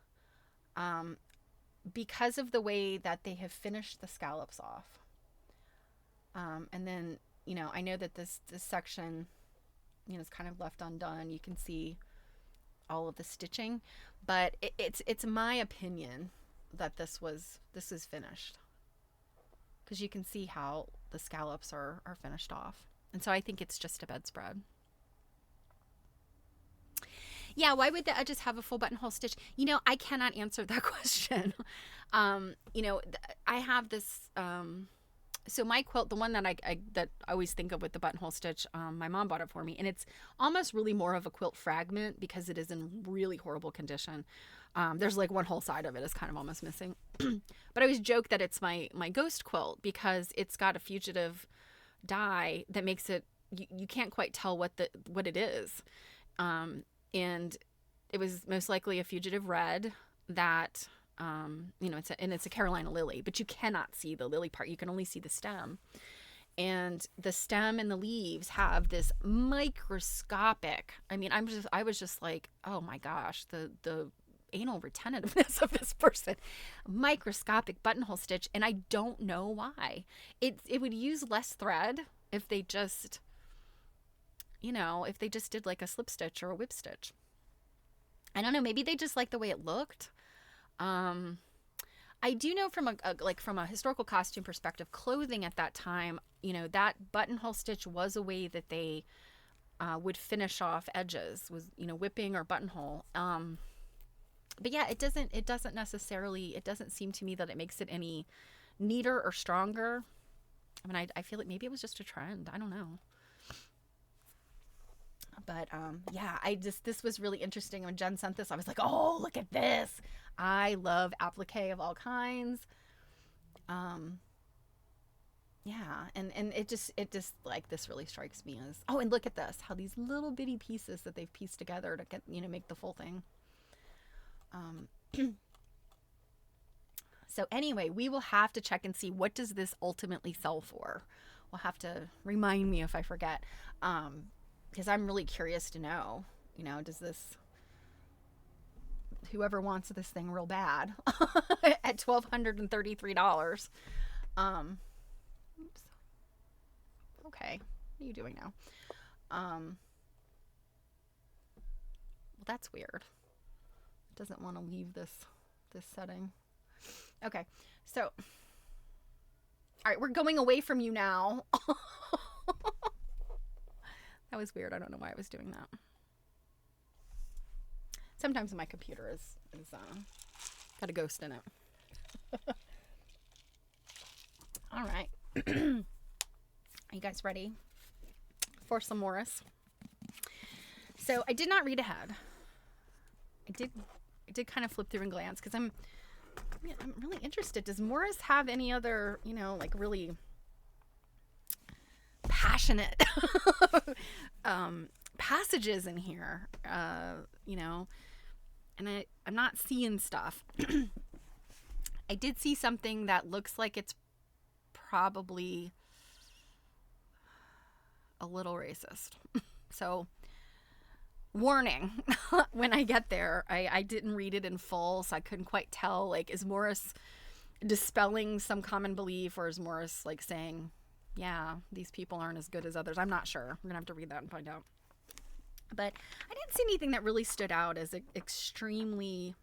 Speaker 1: Because of the way that they have finished the scallops off. And then, you know, I know that this section, you know, is kind of left undone. You can see all of the stitching, but it's my opinion that this is finished, because you can see how the scallops are finished off. And so I think it's just a bedspread. Yeah, why would the edges have a full buttonhole stitch? You know, I cannot answer that question. You know, I have this, so my quilt, the one that I always think of with the buttonhole stitch, my mom bought it for me, and it's almost really more of a quilt fragment because it is in really horrible condition. There's like one whole side of it is kind of almost missing. But I always joke that it's my ghost quilt because it's got a fugitive dye that makes it, you can't quite tell what it is. And it was most likely a fugitive red that, you know, it's a Carolina lily, but you cannot see the lily part. You can only see the stem. And the stem and the leaves have this microscopic, I mean, I was just like, oh my gosh, the anal retentiveness of this person. Microscopic buttonhole stitch. And I don't know why. It would use less thread if they just, you know, if they just did like a slip stitch or a whip stitch. I don't know. Maybe they just like the way it looked. I do know from a historical costume perspective, clothing at that time, you know, that buttonhole stitch was a way that they would finish off edges, was, you know, whipping or buttonhole. But yeah, it doesn't necessarily, it doesn't seem to me that it makes it any neater or stronger. I mean, I feel like maybe it was just a trend. I don't know. But yeah, this was really interesting. When Jen sent this, I was like, oh, look at this. I love applique of all kinds. Yeah, and it just like, this really strikes me as, oh, and look at this, how these little bitty pieces that they've pieced together to get, you know, make the full thing. So anyway, we will have to check and see, what does this ultimately sell for? We'll have to remind me if I forget. Because I'm really curious to know, you know, does this, whoever wants this thing real bad at $1,233. Oops. Okay. What are you doing now? Well, that's weird. It doesn't want to leave this setting. Okay. So, all right, we're going away from you now. That was weird. I don't know why I was doing that. Sometimes my computer is got a ghost in it. All right. Are you guys ready for some Morris? So I did not read ahead. I did kind of flip through and glance because I'm really interested. Does Morris have any other, you know, like really passionate passages in here, you know, and I'm not seeing stuff. I did see something that looks like it's probably a little racist. So warning, when I get there, I didn't read it in full, so I couldn't quite tell, like, is Morris dispelling some common belief, or is Morris like saying, yeah, these people aren't as good as others? I'm not sure. We're gonna have to read that and find out. But I didn't see anything that really stood out as extremely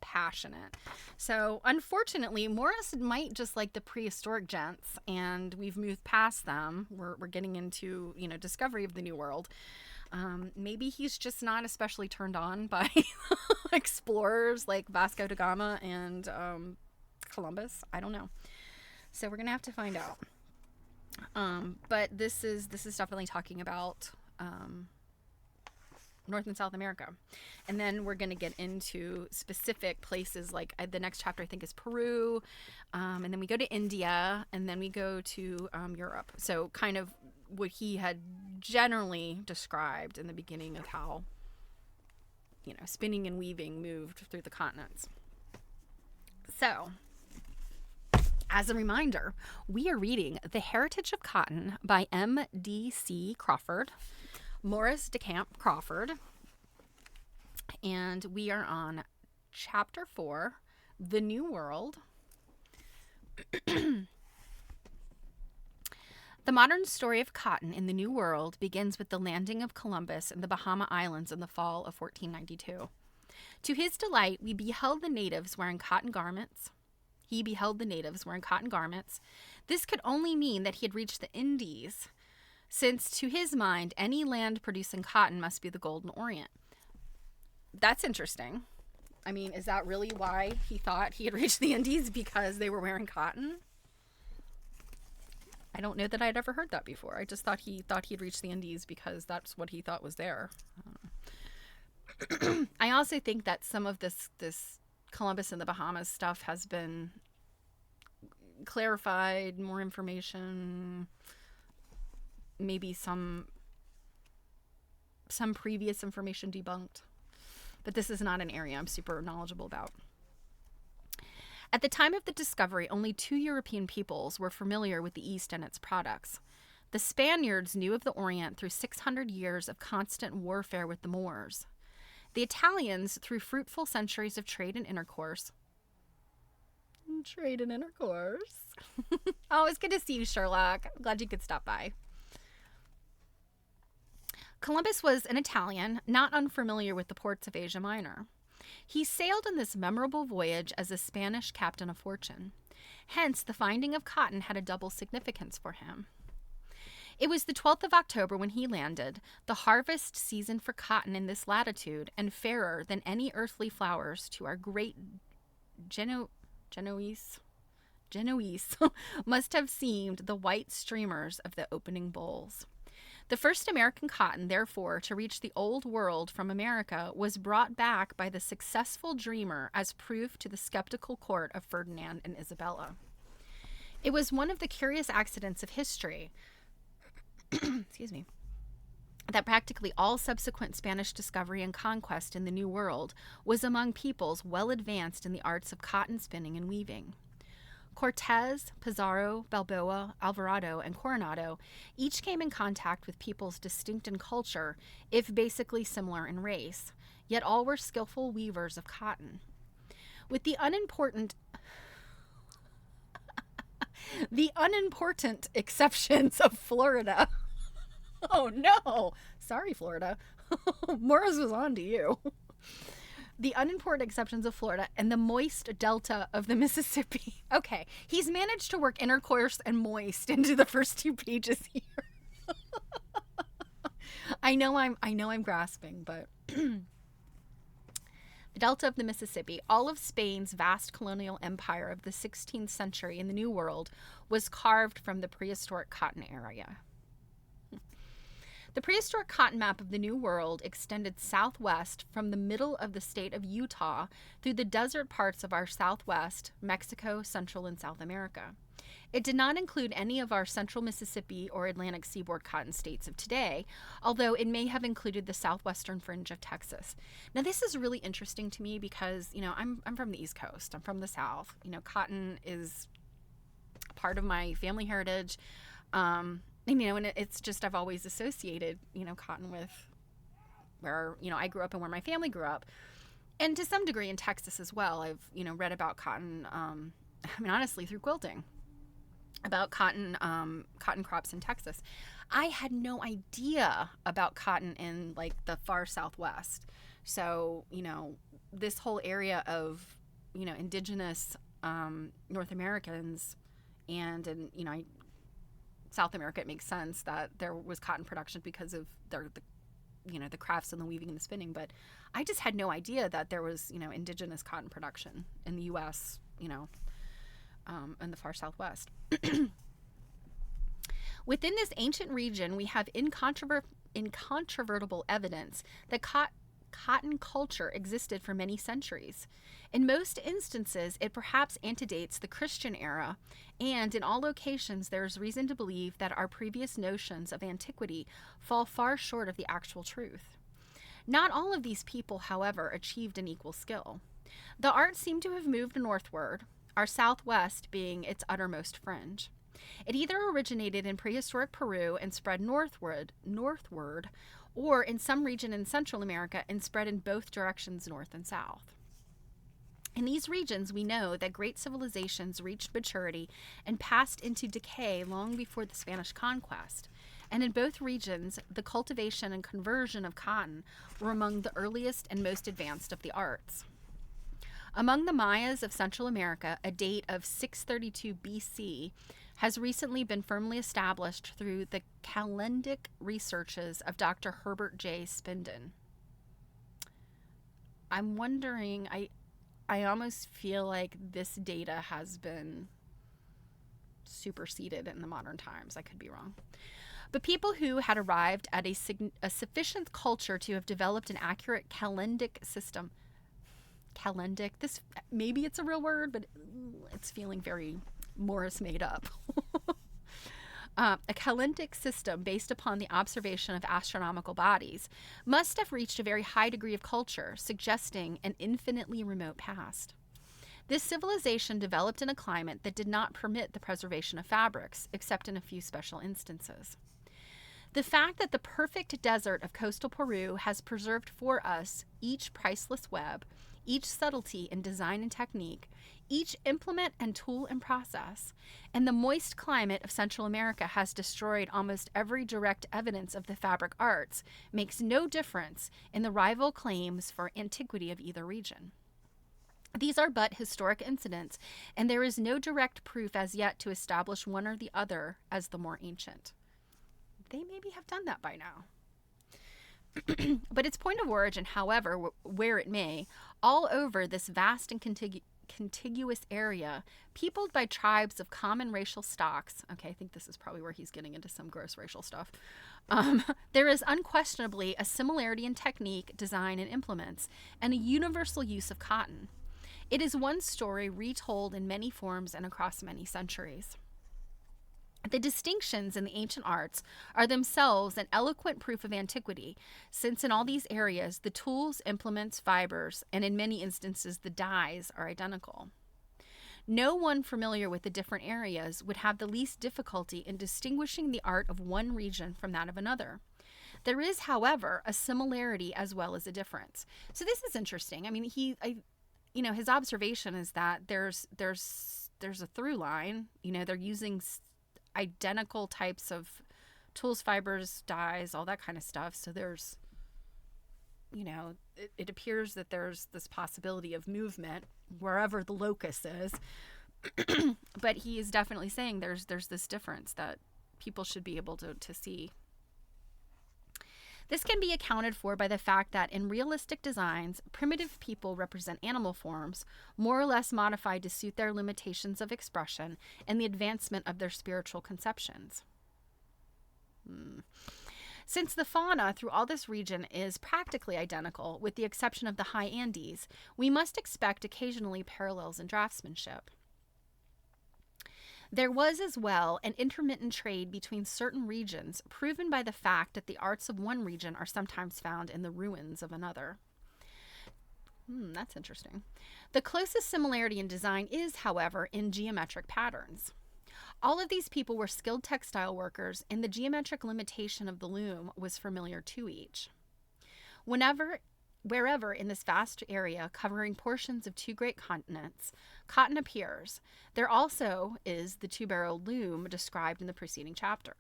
Speaker 1: passionate. So unfortunately, Morris might just like the prehistoric gents, and we've moved past them. We're getting into, you know, discovery of the New World. Maybe he's just not especially turned on by explorers like Vasco da Gama and Columbus. I don't know. So we're gonna have to find out. But this is definitely talking about North and South America. And then we're going to get into specific places, like the next chapter I think is Peru, and then we go to India, and then we go to Europe. So kind of what he had generally described in the beginning of how spinning and weaving moved through the continents. So, as a reminder, we are reading The Heritage of Cotton by MDC Crawford, Morris DeCamp Crawford, and we are on Chapter 4, The New World. The modern story of cotton in the New World begins with the landing of Columbus in the Bahama Islands in the fall of 1492. To his delight, we beheld the natives wearing cotton garments. He beheld the natives wearing cotton garments. This could only mean that he had reached the Indies, since to his mind, any land producing cotton must be the Golden Orient. That's interesting. I mean, is that really why he thought he had reached the Indies? Because they were wearing cotton? I don't know that I'd ever heard that before. I just thought he'd reached the Indies because that's what he thought was there. I also think that some of this Columbus and the Bahamas stuff has been clarified, more information, maybe some previous information debunked. But this is not an area I'm super knowledgeable about. At the time of the discovery, only 2 European peoples were familiar with the East and its products. The Spaniards knew of the Orient through 600 years of constant warfare with the Moors. The Italians, through fruitful centuries of trade and intercourse. Oh, it's good to see you, Sherlock. I'm glad you could stop by. Columbus was an Italian, not unfamiliar with the ports of Asia Minor. He sailed on this memorable voyage as a Spanish captain of fortune. Hence, the finding of cotton had a double significance for him. It was the 12th of October when he landed, the harvest season for cotton in this latitude, and fairer than any earthly flowers to our great Genoese must have seemed the white streamers of the opening bowls. The first American cotton, therefore, to reach the Old World from America was brought back by the successful dreamer as proof to the skeptical court of Ferdinand and Isabella. It was one of the curious accidents of history that practically all subsequent Spanish discovery and conquest in the New World was among peoples well advanced in the arts of cotton spinning and weaving. Cortez, Pizarro, Balboa, Alvarado, and Coronado each came in contact with peoples distinct in culture, if basically similar in race, yet all were skillful weavers of cotton. With the unimportant exceptions of Florida. Oh no! Sorry, Florida. Morris was on to you. The unimportant exceptions of Florida and the moist delta of the Mississippi. Okay, he's managed to work intercourse and moist into the first 2 pages here. I know I'm grasping, but the delta of the Mississippi, all of Spain's vast colonial empire of the 16th century in the New World, was carved from the prehistoric cotton area. The prehistoric cotton map of the New World extended southwest from the middle of the state of Utah through the desert parts of our southwest, Mexico, Central, and South America. It did not include any of our central Mississippi or Atlantic seaboard cotton states of today, although it may have included the southwestern fringe of Texas. Now, this is really interesting to me because, I'm from the East Coast. I'm from the South. Cotton is part of my family heritage. And it's just, I've always associated, cotton with where, I grew up and where my family grew up. And to some degree in Texas as well. I've, read about cotton, honestly, through quilting, about cotton crops in Texas. I had no idea about cotton in, the far Southwest. So, this whole area of, indigenous North Americans and South America, it makes sense that there was cotton production because of the crafts and the weaving and the spinning. But I just had no idea that there was, indigenous cotton production in the U.S., in the far Southwest. Within this ancient region, we have incontrovertible evidence that cotton culture existed for many centuries. In most instances, it perhaps antedates the Christian era, and in all locations there is reason to believe that our previous notions of antiquity fall far short of the actual truth. Not all of these people, however, achieved an equal skill. The art seemed to have moved northward, our southwest being its uttermost fringe. It either originated in prehistoric Peru and spread northward, or in some region in Central America and spread in both directions, north and south. In these regions, we know that great civilizations reached maturity and passed into decay long before the Spanish conquest. And in both regions, the cultivation and conversion of cotton were among the earliest and most advanced of the arts. Among the Mayas of Central America, a date of 632 BC has recently been firmly established through the calendic researches of Dr. Herbert J. Spinden. I'm wondering, I almost feel like this data has been superseded in the modern times. I could be wrong. But people who had arrived at a sufficient culture to have developed an accurate calendic system. Calendic, this, maybe it's a real word, but it's feeling very Morris made up. A calendic system based upon the observation of astronomical bodies must have reached a very high degree of culture, suggesting an infinitely remote past. This civilization developed in a climate that did not permit the preservation of fabrics, except in a few special instances. The fact that the perfect desert of coastal Peru has preserved for us each priceless web, each subtlety in design and technique, each implement and tool and process, and the moist climate of Central America has destroyed almost every direct evidence of the fabric arts, makes no difference in the rival claims for antiquity of either region. These are but historic incidents, and there is no direct proof as yet to establish one or the other as the more ancient. They maybe have done that by now. But its point of origin, however, where it may, all over this vast and contiguous area, peopled by tribes of common racial stocks. Okay, I think this is probably where he's getting into some gross racial stuff. There is unquestionably a similarity in technique, design, and implements, and a universal use of cotton. It is one story retold in many forms and across many centuries. The distinctions in the ancient arts are themselves an eloquent proof of antiquity, since in all these areas the tools, implements, fibers, and in many instances the dyes are identical. No one familiar with the different areas would have the least difficulty in distinguishing the art of one region from that of another. There is, however, a similarity as well as a difference. So this is interesting. I mean, his observation is that there's a through line. They're using identical types of tools, fibers, dyes, all that kind of stuff. So there's, it appears that there's this possibility of movement wherever the locus is. But he is definitely saying there's this difference that people should be able to see. This can be accounted for by the fact that in realistic designs, primitive people represent animal forms, more or less modified to suit their limitations of expression and the advancement of their spiritual conceptions. Since the fauna through all this region is practically identical, with the exception of the high Andes, we must expect occasionally parallels in draftsmanship. There was as well an intermittent trade between certain regions, proven by the fact that the arts of one region are sometimes found in the ruins of another. That's interesting. The closest similarity in design is, however, in geometric patterns. All of these people were skilled textile workers, and the geometric limitation of the loom was familiar to each. Wherever in this vast area, covering portions of two great continents, cotton appears, there also is the two-barreled loom described in the preceding chapter.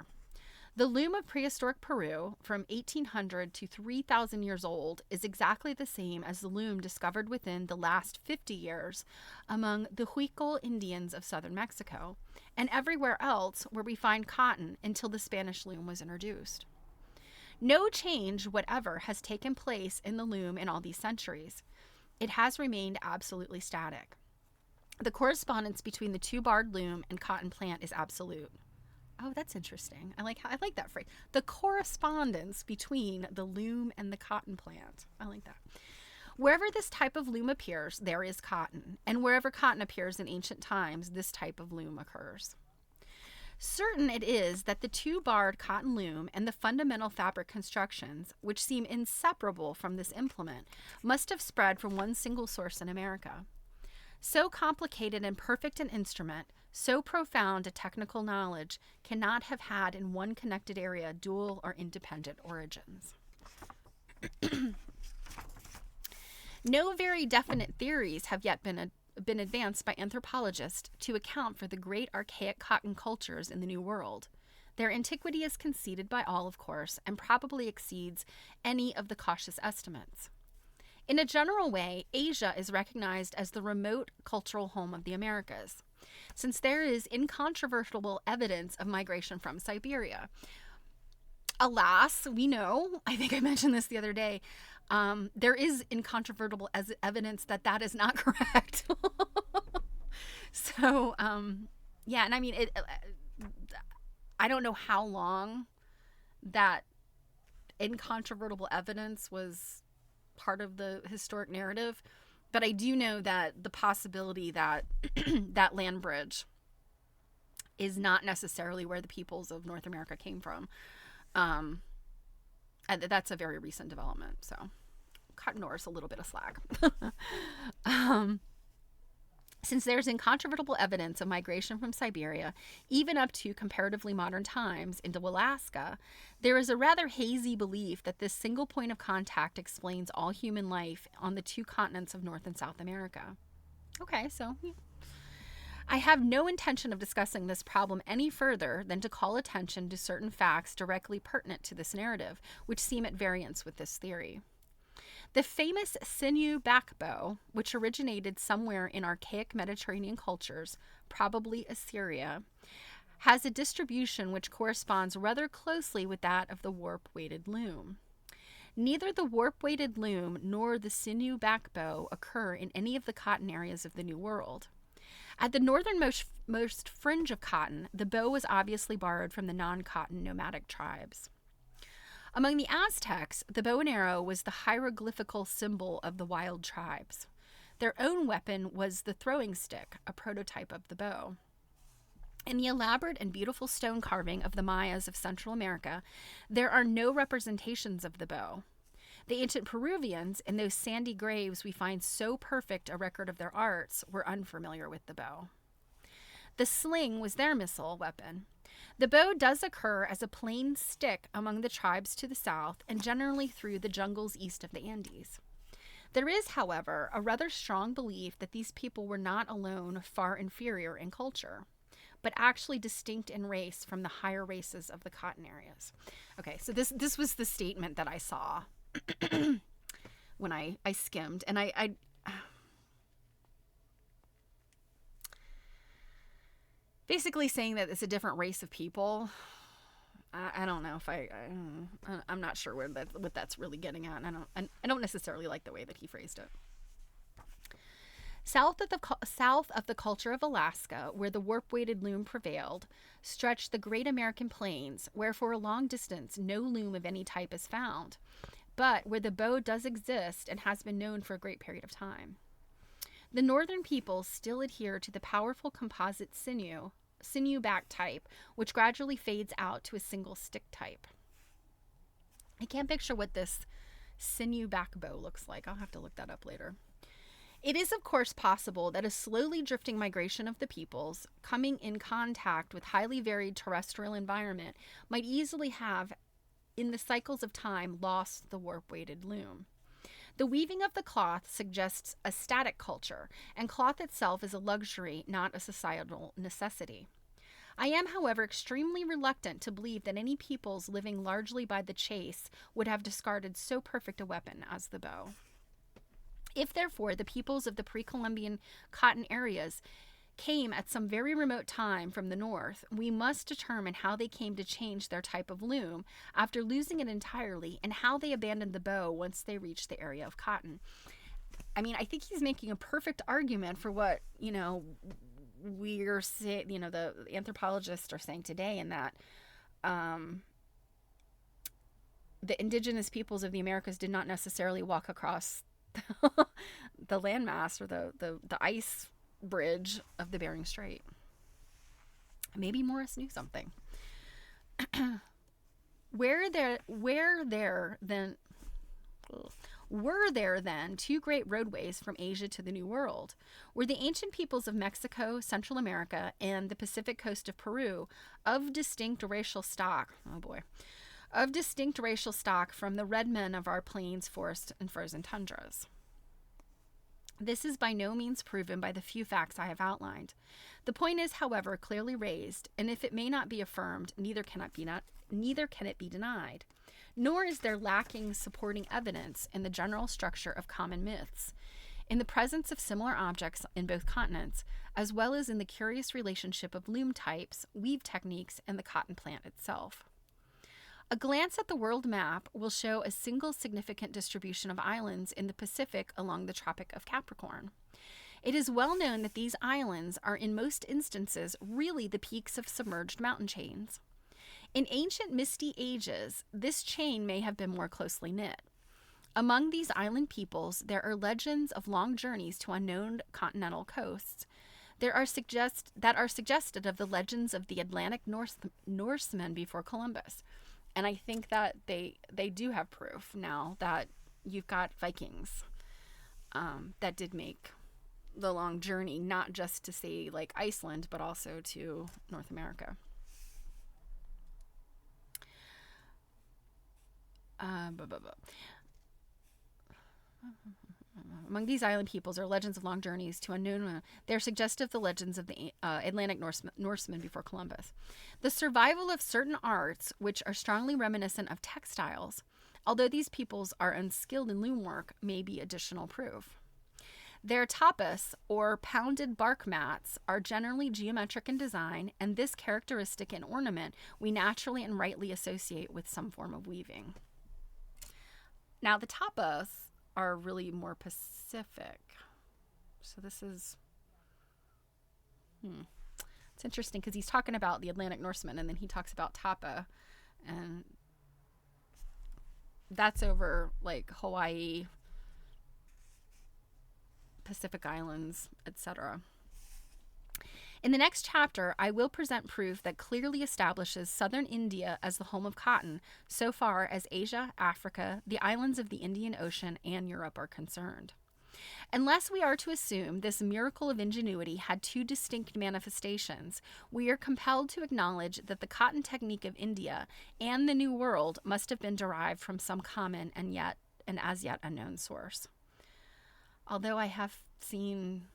Speaker 1: The loom of prehistoric Peru, from 1800 to 3,000 years old, is exactly the same as the loom discovered within the last 50 years among the Huichol Indians of southern Mexico, and everywhere else where we find cotton until the Spanish loom was introduced. No change whatever has taken place in the loom in all these centuries. It has remained absolutely static. The correspondence between the two-barred loom and cotton plant is absolute. Oh, that's interesting. I like that phrase. The correspondence between the loom and the cotton plant. I like that. Wherever this type of loom appears, there is cotton. And wherever cotton appears in ancient times, this type of loom occurs. Certain it is that the two-barred cotton loom and the fundamental fabric constructions, which seem inseparable from this implement, must have spread from one single source in America. So complicated and perfect an instrument, so profound a technical knowledge, cannot have had in one connected area dual or independent origins. No very definite theories have yet been advanced by anthropologists to account for the great archaic cotton cultures in the New World. Their antiquity is conceded by all, of course, and probably exceeds any of the cautious estimates. In a general way, Asia is recognized as the remote cultural home of the Americas, since there is incontrovertible evidence of migration from Siberia. Alas, we know, I think I mentioned this the other day, there is incontrovertible evidence that that is not correct. So, yeah, and I mean, I don't know how long that incontrovertible evidence was part of the historic narrative, but I do know that the possibility that that land bridge is not necessarily where the peoples of North America came from. And that's a very recent development, so cut Norse a little bit of slack. Since there's incontrovertible evidence of migration from Siberia, even up to comparatively modern times, into Alaska, there is a rather hazy belief that this single point of contact explains all human life on the two continents of North and South America. Okay, so I have no intention of discussing this problem any further than to call attention to certain facts directly pertinent to this narrative, which seem at variance with this theory. The famous sinew back bow, which originated somewhere in archaic Mediterranean cultures, probably Assyria, has a distribution which corresponds rather closely with that of the warp-weighted loom. Neither the warp-weighted loom nor the sinew back bow occur in any of the cotton areas of the New World. At the northernmost fringe of cotton, the bow was obviously borrowed from the non-cotton nomadic tribes. Among the Aztecs, the bow and arrow was the hieroglyphical symbol of the wild tribes. Their own weapon was the throwing stick, a prototype of the bow. In the elaborate and beautiful stone carving of the Mayas of Central America, there are no representations of the bow. The ancient Peruvians, in those sandy graves we find so perfect a record of their arts, were unfamiliar with the bow. The sling was their missile weapon. The bow does occur as a plain stick among the tribes to the south and generally through the jungles east of the Andes. There is, however, a rather strong belief that these people were not alone far inferior in culture, but actually distinct in race from the higher races of the cotton areas. Okay, so this was the statement that I saw when I skimmed, and I basically saying that it's a different race of people. I don't know if I'm not sure what that's really getting at. And I don't necessarily like the way that he phrased it. South of the culture of Alaska, where the warp-weighted loom prevailed, stretched the great American plains, where for a long distance no loom of any type is found, but where the bow does exist and has been known for a great period of time. The northern peoples still adhere to the powerful composite sinew back type, which gradually fades out to a single stick type. I can't picture what this sinew back bow looks like. I'll have to look that up later. It is, of course, possible that a slowly drifting migration of the peoples, coming in contact with highly varied terrestrial environment, might easily have, in the cycles of time, lost the warp-weighted loom. The weaving of the cloth suggests a static culture, and cloth itself is a luxury, not a societal necessity. I am, however, extremely reluctant to believe that any peoples living largely by the chase would have discarded so perfect a weapon as the bow. If, therefore, the peoples of the pre-Columbian cotton areas came at some very remote time from the north, we must determine how they came to change their type of loom after losing it entirely, and how they abandoned the bow once they reached the area of cotton. I mean, I think he's making a perfect argument for what, we're saying, the anthropologists are saying today, in that the indigenous peoples of the Americas did not necessarily walk across the landmass or the ice bridge of the Bering Strait. Maybe Morris knew something. Were there then two great roadways from Asia to the New World? Were the ancient peoples of Mexico, Central America, and the Pacific coast of Peru of distinct racial stock? Oh boy. Of distinct racial stock from the red men of our plains, forests, and frozen tundras. This is by no means proven by the few facts I have outlined. The point is, however, clearly raised, and if it may not be affirmed, neither can it be denied. Nor is there lacking supporting evidence in the general structure of common myths, in the presence of similar objects in both continents, as well as in the curious relationship of loom types, weave techniques, and the cotton plant itself. A glance at the world map will show a single significant distribution of islands in the Pacific along the Tropic of Capricorn. It is well known that these islands are in most instances really the peaks of submerged mountain chains. In ancient misty ages, this chain may have been more closely knit. Among these island peoples, there are legends of long journeys to unknown continental coasts. That are suggested of the legends of the Atlantic Norsemen before Columbus. And I think that they do have proof now that you've got Vikings that did make the long journey, not just to say like Iceland, but also to North America. Among these island peoples are legends of long journeys to unknown. They're suggestive of the legends of the Atlantic Norsemen before Columbus. The survival of certain arts, which are strongly reminiscent of textiles, although these peoples are unskilled in loom work, may be additional proof. Their tapas, or pounded bark mats, are generally geometric in design, and this characteristic and ornament we naturally and rightly associate with some form of weaving. Now, the tapas are really more Pacific. So this is... It's interesting because he's talking about the Atlantic Norsemen, and then he talks about tapa, and that's over like Hawaii, Pacific Islands, etc. In the next chapter, I will present proof that clearly establishes southern India as the home of cotton, so far as Asia, Africa, the islands of the Indian Ocean, and Europe are concerned. Unless we are to assume this miracle of ingenuity had two distinct manifestations, we are compelled to acknowledge that the cotton technique of India and the New World must have been derived from some common and as yet unknown source. Although I have seen,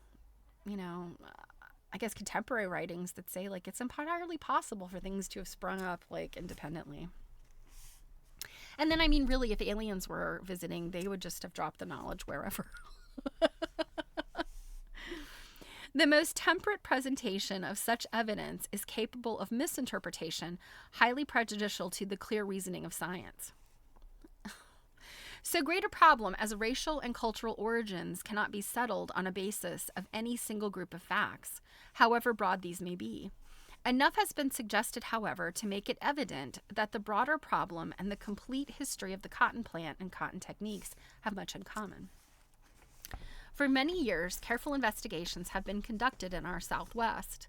Speaker 1: I guess contemporary writings that say like it's entirely possible for things to have sprung up like independently. And then, really, if aliens were visiting, they would just have dropped the knowledge wherever. The most temperate presentation of such evidence is capable of misinterpretation, highly prejudicial to the clear reasoning of science. So great a problem as racial and cultural origins cannot be settled on a basis of any single group of facts, however broad these may be. Enough has been suggested, however, to make it evident that the broader problem and the complete history of the cotton plant and cotton techniques have much in common. For many years, careful investigations have been conducted in our Southwest.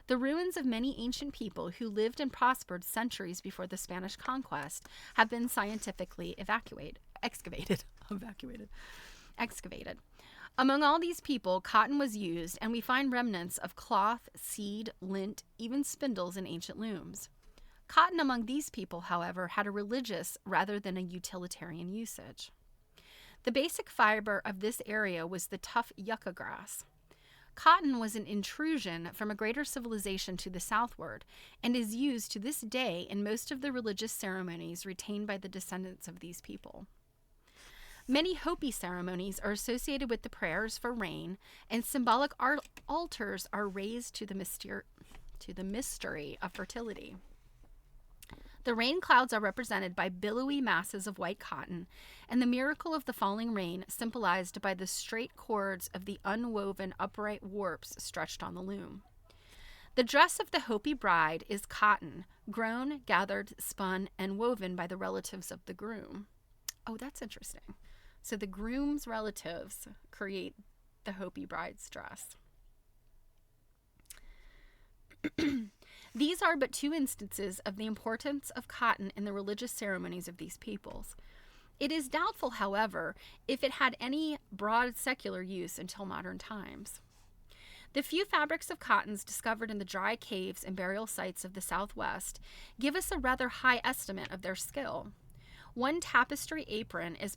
Speaker 1: The ruins of many ancient people who lived and prospered centuries before the Spanish conquest have been scientifically excavated. Among all these people, cotton was used, and we find remnants of cloth, seed, lint, even spindles in ancient looms. Cotton among these people, however, had a religious rather than a utilitarian usage. The basic fiber of this area was the tough yucca grass. Cotton was an intrusion from a greater civilization to the southward, and is used to this day in most of the religious ceremonies retained by the descendants of these people. Many Hopi ceremonies are associated with the prayers for rain, and symbolic altars are raised to the mystery of fertility. The rain clouds are represented by billowy masses of white cotton, and the miracle of the falling rain symbolized by the straight cords of the unwoven upright warps stretched on the loom. The dress of the Hopi bride is cotton, grown, gathered, spun, and woven by the relatives of the groom. Oh, that's interesting. So the groom's relatives create the Hopi bride's dress. These are but two instances of the importance of cotton in the religious ceremonies of these peoples. It is doubtful, however, if it had any broad secular use until modern times. The few fabrics of cottons discovered in the dry caves and burial sites of the Southwest give us a rather high estimate of their skill. One tapestry apron is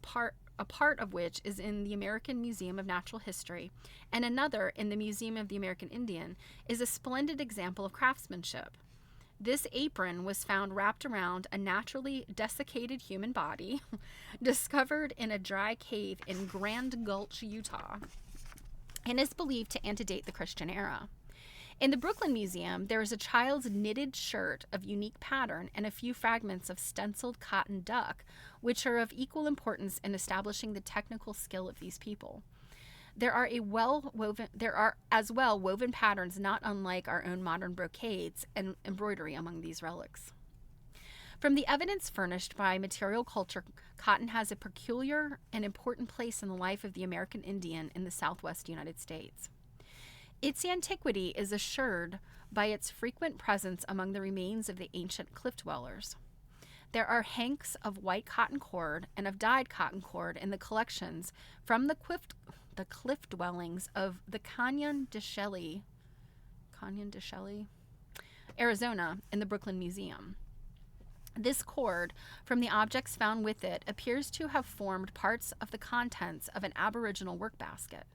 Speaker 1: a part of which is in the American Museum of Natural History, and another in the Museum of the American Indian, is a splendid example of craftsmanship. This apron was found wrapped around a naturally desiccated human body, discovered in a dry cave in Grand Gulch, Utah, and is believed to antedate the Christian era. In the Brooklyn Museum, there is a child's knitted shirt of unique pattern and a few fragments of stenciled cotton duck, which are of equal importance in establishing the technical skill of these people. There are as well woven patterns not unlike our own modern brocades and embroidery among these relics. From the evidence furnished by material culture, cotton has a peculiar and important place in the life of the American Indian in the Southwest United States. Its antiquity is assured by its frequent presence among the remains of the ancient cliff dwellers. There are hanks of white cotton cord and of dyed cotton cord in the collections from the cliff dwellings of the Canyon de Chelly, Arizona, in the Brooklyn Museum. This cord, from the objects found with it, appears to have formed parts of the contents of an aboriginal workbasket.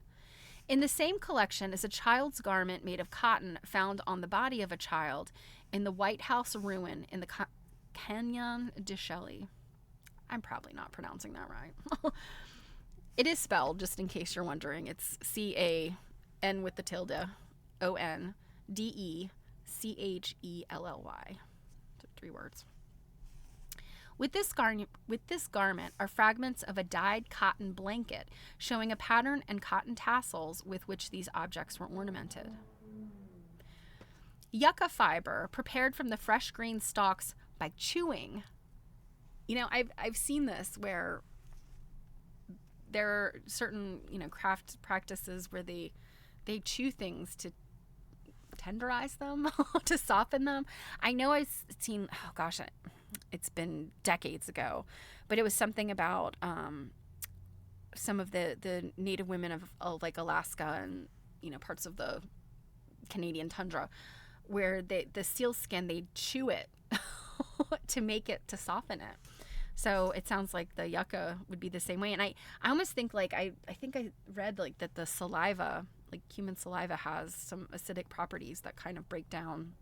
Speaker 1: In the same collection is a child's garment made of cotton found on the body of a child in the White House ruin in the Canyon de Chelly. I'm probably not pronouncing that right. It is spelled, just in case you're wondering. It's C-A-N with the tilde, O-N-D-E-C-H-E-L-L-Y. 3 words. With this garment are fragments of a dyed cotton blanket showing a pattern and cotton tassels with which these objects were ornamented. Yucca fiber prepared from the fresh green stalks by chewing. You know, I've seen this where there are certain, craft practices where they chew things to tenderize them, to soften them. I know I've seen, oh gosh, it's been decades ago, but it was something about some of the native women of like Alaska and parts of the Canadian tundra, where the seal skin, they chew it to soften it. So it sounds like the yucca would be the same way. And I almost think I think I read that the saliva, like human saliva, has some acidic properties that kind of break down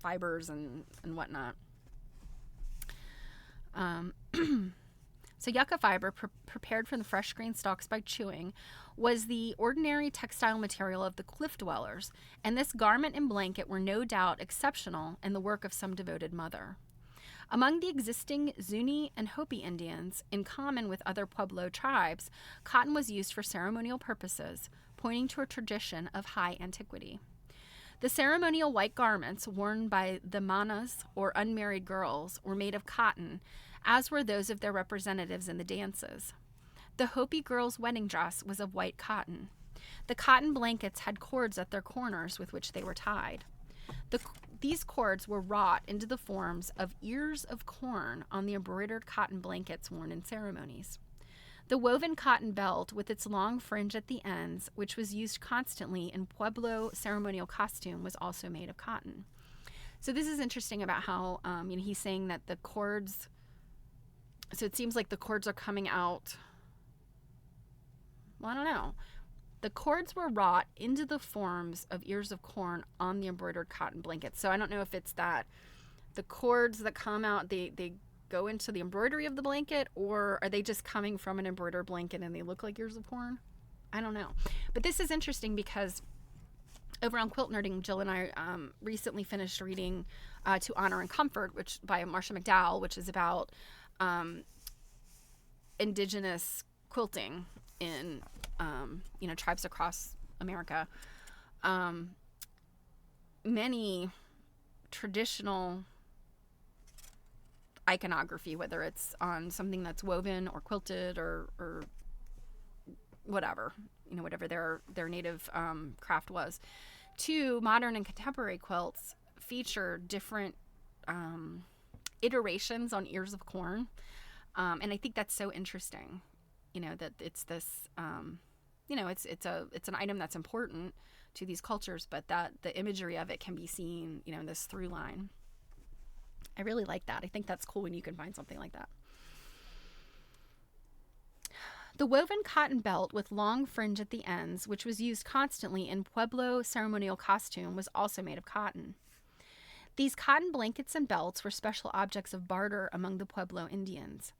Speaker 1: fibers and whatnot. So yucca fiber, prepared from the fresh green stalks by chewing, was the ordinary textile material of the cliff dwellers, and this garment and blanket were no doubt exceptional in the work of some devoted mother. Among the existing Zuni and Hopi Indians, in common with other Pueblo tribes, cotton was used for ceremonial purposes, pointing to a tradition of high antiquity. The ceremonial white garments worn by the manas, or unmarried girls, were made of cotton, as were those of their representatives in the dances. The Hopi girls' wedding dress was of white cotton. The cotton blankets had cords at their corners with which they were tied. These cords were wrought into the forms of ears of corn on the embroidered cotton blankets worn in ceremonies. The woven cotton belt with its long fringe at the ends, which was used constantly in Pueblo ceremonial costume, was also made of cotton. So this is interesting about how he's saying that the cords, so it seems like the cords are coming out, well, I don't know. The cords were wrought into the forms of ears of corn on the embroidered cotton blankets. So I don't know if it's that the cords that come out, they go into the embroidery of the blanket, or are they just coming from an embroidered blanket and they look like ears of corn? I don't know. But this is interesting because over on Quilt Nerding, Jill and I recently finished reading To Honor and Comfort, which by Marcia McDowell, which is about indigenous quilting in tribes across America. Many traditional iconography, whether it's on something that's woven or quilted or whatever, whatever their native craft was, Two, modern and contemporary quilts feature different iterations on ears of corn. And I think that's so interesting, that it's this, it's an item that's important to these cultures, but that the imagery of it can be seen, in this through line. I really like that. I think that's cool when you can find something like that. The woven cotton belt with long fringe at the ends, which was used constantly in Pueblo ceremonial costume, was also made of cotton. These cotton blankets and belts were special objects of barter among the Pueblo Indians.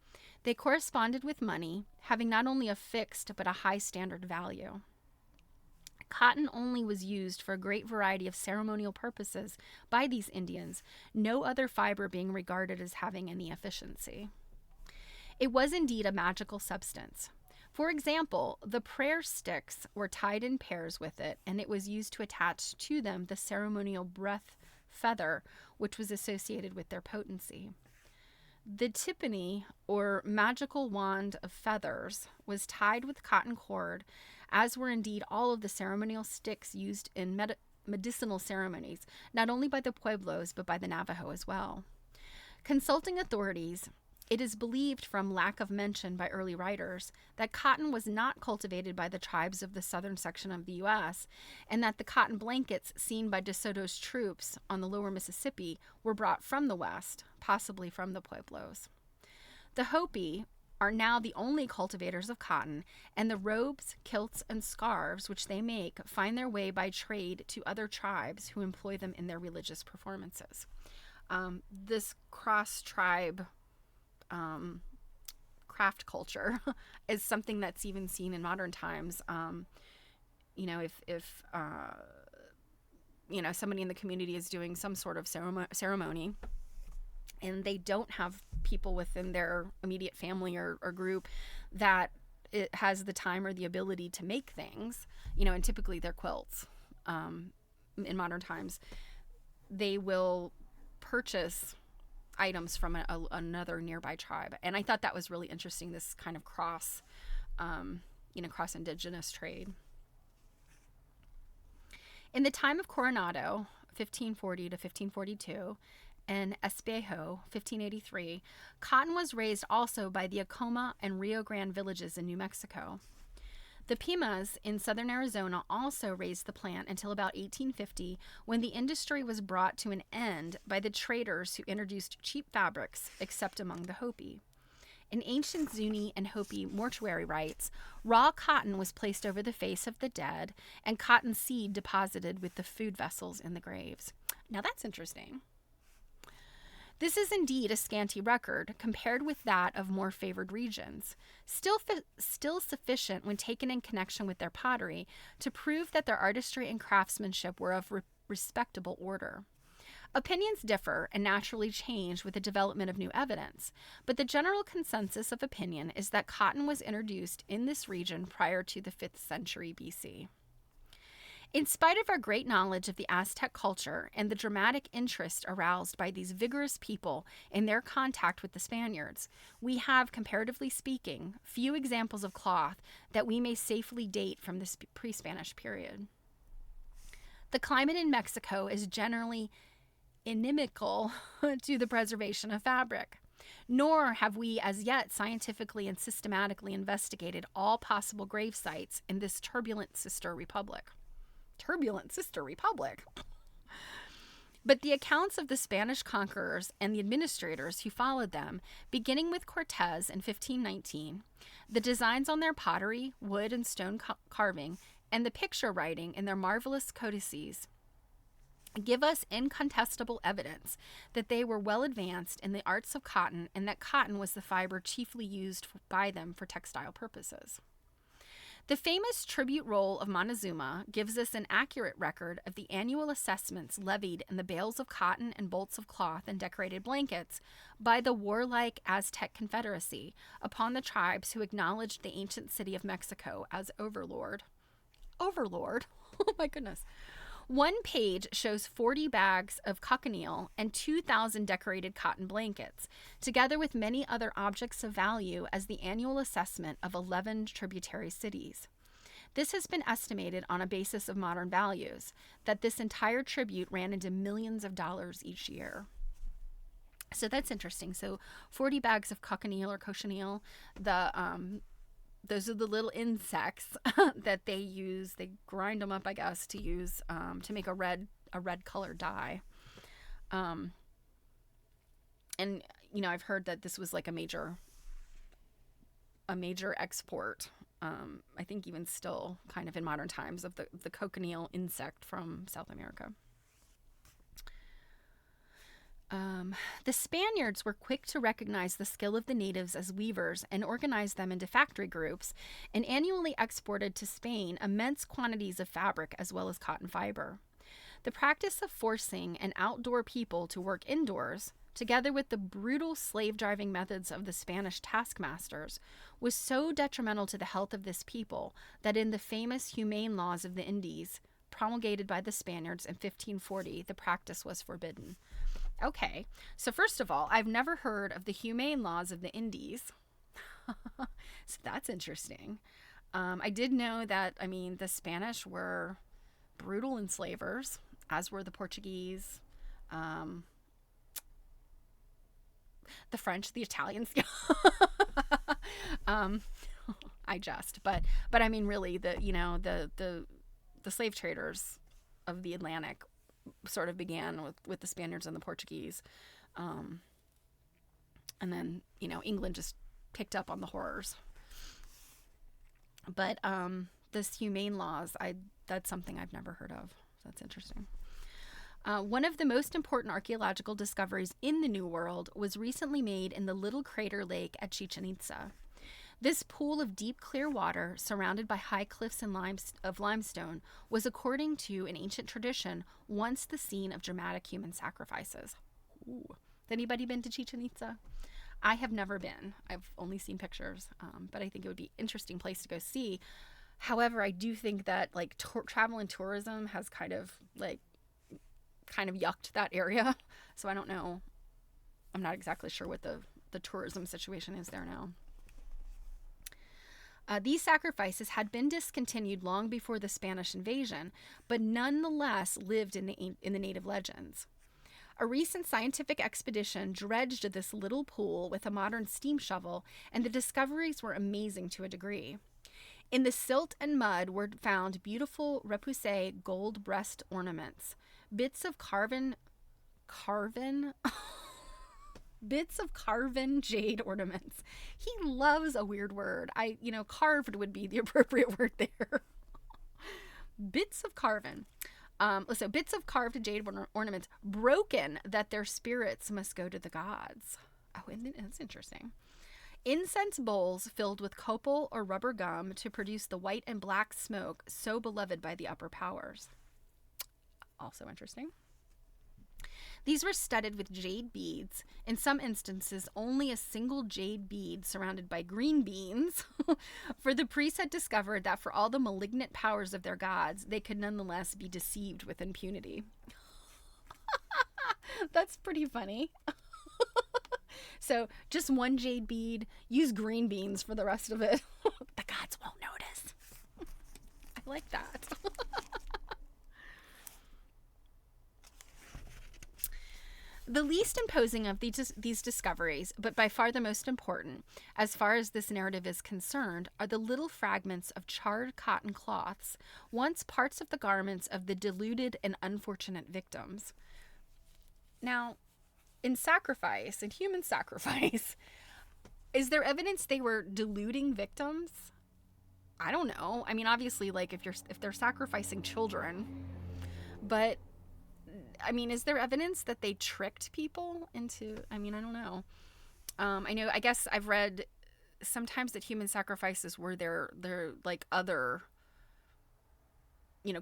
Speaker 1: They corresponded with money, having not only a fixed but a high standard value. Cotton only was used for a great variety of ceremonial purposes by these Indians, no other fiber being regarded as having any efficiency. It was indeed a magical substance. For example, the prayer sticks were tied in pairs with it, and it was used to attach to them the ceremonial breath feather, which was associated with their potency. The tippany, or magical wand of feathers, was tied with cotton cord, as were indeed all of the ceremonial sticks used in medicinal ceremonies, not only by the Pueblos, but by the Navajo as well. Consulting authorities, it is believed from lack of mention by early writers that cotton was not cultivated by the tribes of the southern section of the U.S., and that the cotton blankets seen by De Soto's troops on the lower Mississippi were brought from the west, possibly from the Pueblos. The Hopi are now the only cultivators of cotton, and the robes, kilts, and scarves which they make find their way by trade to other tribes who employ them in their religious performances. This cross-tribe craft culture is something that's even seen in modern times. If somebody in the community is doing some sort of ceremony and they don't have people within their immediate family or group that it has the time or the ability to make things, and typically they're quilts, in modern times, they will purchase items from another nearby tribe. And I thought that was really interesting, this kind of cross indigenous trade. In the time of Coronado, 1540 to 1542, and Espejo, 1583, cotton was raised also by the Acoma and Rio Grande villages in New Mexico. The Pimas in southern Arizona also raised the plant until about 1850, when the industry was brought to an end by the traders who introduced cheap fabrics, except among the Hopi. In ancient Zuni and Hopi mortuary rites, raw cotton was placed over the face of the dead, and cotton seed deposited with the food vessels in the graves. Now that's interesting. This is indeed a scanty record compared with that of more favored regions, still sufficient when taken in connection with their pottery to prove that their artistry and craftsmanship were of respectable order. Opinions differ and naturally change with the development of new evidence, but the general consensus of opinion is that cotton was introduced in this region prior to the 5th century BC. In spite of our great knowledge of the Aztec culture and the dramatic interest aroused by these vigorous people in their contact with the Spaniards, we have, comparatively speaking, few examples of cloth that we may safely date from this pre-Spanish period. The climate in Mexico is generally inimical to the preservation of fabric, nor have we as yet scientifically and systematically investigated all possible grave sites in this turbulent sister republic. But the accounts of the Spanish conquerors and the administrators who followed them, beginning with Cortez in 1519, the designs on their pottery, wood and stone carving, and the picture writing in their marvelous codices, give us incontestable evidence that they were well advanced in the arts of cotton, and that cotton was the fiber chiefly used by them for textile purposes. The famous tribute roll of Montezuma gives us an accurate record of the annual assessments levied in the bales of cotton and bolts of cloth and decorated blankets by the warlike Aztec Confederacy upon the tribes who acknowledged the ancient city of Mexico as overlord. Overlord? Oh my goodness. One page shows 40 bags of cochineal and 2,000 decorated cotton blankets, together with many other objects of value as the annual assessment of 11 tributary cities. This has been estimated on a basis of modern values, that this entire tribute ran into millions of dollars each year. So that's interesting. So 40 bags of cochineal or cochineal, those are the little insects that they use. They grind them up, I guess, to use to make a red colored dye. And I've heard that this was like a major export. I think even still, kind of in modern times, of the cochineal insect from South America. The Spaniards were quick to recognize the skill of the natives as weavers and organized them into factory groups, and annually exported to Spain immense quantities of fabric as well as cotton fiber. The practice of forcing an outdoor people to work indoors, together with the brutal slave-driving methods of the Spanish taskmasters, was so detrimental to the health of this people that in the famous Humane Laws of the Indies, promulgated by the Spaniards in 1540, the practice was forbidden. Okay, so first of all, I've never heard of the Humane Laws of the Indies. So that's interesting. I did know that, the Spanish were brutal enslavers, as were the Portuguese, the French, the Italians. I jest, but really, the slave traders of the Atlantic sort of began with the Spaniards and the Portuguese, and then England just picked up on the horrors. But this humane laws, that's something I've never heard of. That's interesting. One of the most important archaeological discoveries in the New World was recently made in the little crater lake at Chichen Itza. This pool of deep, clear water, surrounded by high cliffs of limestone, was, according to an ancient tradition, once the scene of dramatic human sacrifices. Ooh. Has anybody been to Chichen Itza? I have never been. I've only seen pictures, but I think it would be an interesting place to go see. However, I do think that travel and tourism has kind of yucked that area. So I don't know. I'm not exactly sure what the tourism situation is there now. These sacrifices had been discontinued long before the Spanish invasion, but nonetheless lived in the native legends. A recent scientific expedition dredged this little pool with a modern steam shovel, and the discoveries were amazing to a degree. In the silt and mud were found beautiful repoussé gold breast ornaments, bits of carven jade ornaments. He loves a weird word. Carved would be the appropriate word there. Bits of carven. So bits of carved jade ornaments, broken that their spirits must go to the gods. Oh, and that's interesting. Incense bowls filled with copal or rubber gum to produce the white and black smoke so beloved by the upper powers. Also interesting. These were studded with jade beads, in some instances only a single jade bead surrounded by green beans, for the priests had discovered that for all the malignant powers of their gods, they could nonetheless be deceived with impunity. That's pretty funny. So just one jade bead, use green beans for the rest of it. The gods won't notice. I like that. The least imposing of these discoveries, but by far the most important, as far as this narrative is concerned, are the little fragments of charred cotton cloths, once parts of the garments of the deluded and unfortunate victims. Now, in human sacrifice, is there evidence they were deluding victims? I don't know. Obviously, if they're sacrificing children, but is there evidence that they tricked people into, I don't know. I guess I've read sometimes that human sacrifices were their other,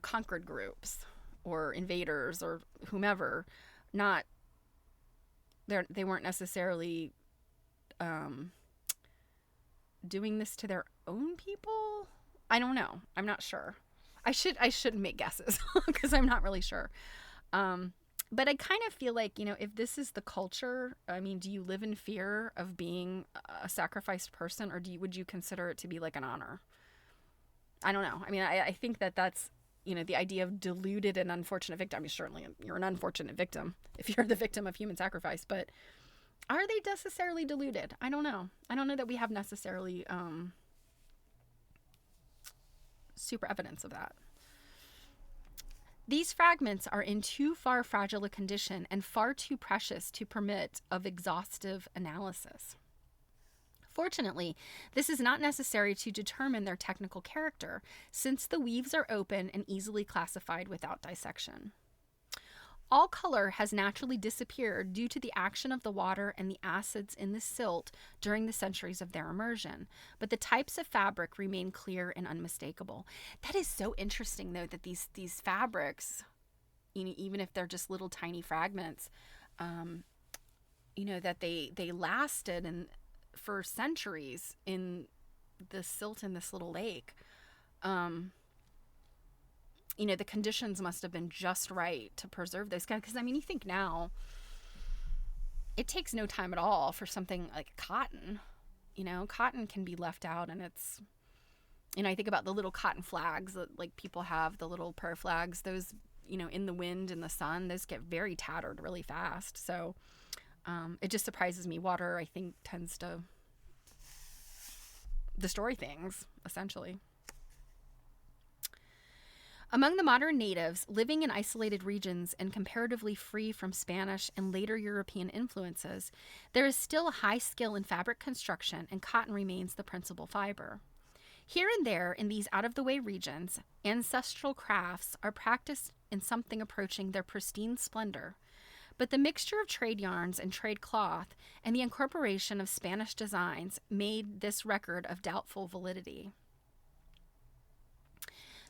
Speaker 1: conquered groups or invaders or whomever, they weren't necessarily doing this to their own people. I don't know. I'm not sure. I shouldn't make guesses because I'm not really sure. But I kind of feel like, if this is the culture, do you live in fear of being a sacrificed person, or would you consider it to be like an honor? I don't know. I mean, I think that that's, the idea of deluded and unfortunate victim. I mean, certainly you're an unfortunate victim if you're the victim of human sacrifice, but are they necessarily deluded? I don't know. I don't know that we have necessarily super evidence of that. These fragments are in too far fragile a condition and far too precious to permit of exhaustive analysis. Fortunately, this is not necessary to determine their technical character, since the weaves are open and easily classified without dissection. All color has naturally disappeared due to the action of the water and the acids in the silt during the centuries of their immersion, but the types of fabric remain clear and unmistakable. That is so interesting, though, that these fabrics, even if they're just little tiny fragments, that they lasted and for centuries in the silt in this little lake. The conditions must have been just right to preserve those guys. Because, I mean, you think now, it takes no time at all for something like cotton. Cotton can be left out, and it's, I think about the little cotton flags that, like, people have, the little prayer flags. Those, in the wind and the sun, those get very tattered really fast. So, it just surprises me. Water, I think, tends to destroy things, essentially. Among the modern natives living in isolated regions and comparatively free from Spanish and later European influences, there is still a high skill in fabric construction, and cotton remains the principal fiber. Here and there, in these out-of-the-way regions, ancestral crafts are practiced in something approaching their pristine splendor, but the mixture of trade yarns and trade cloth and the incorporation of Spanish designs made this record of doubtful validity.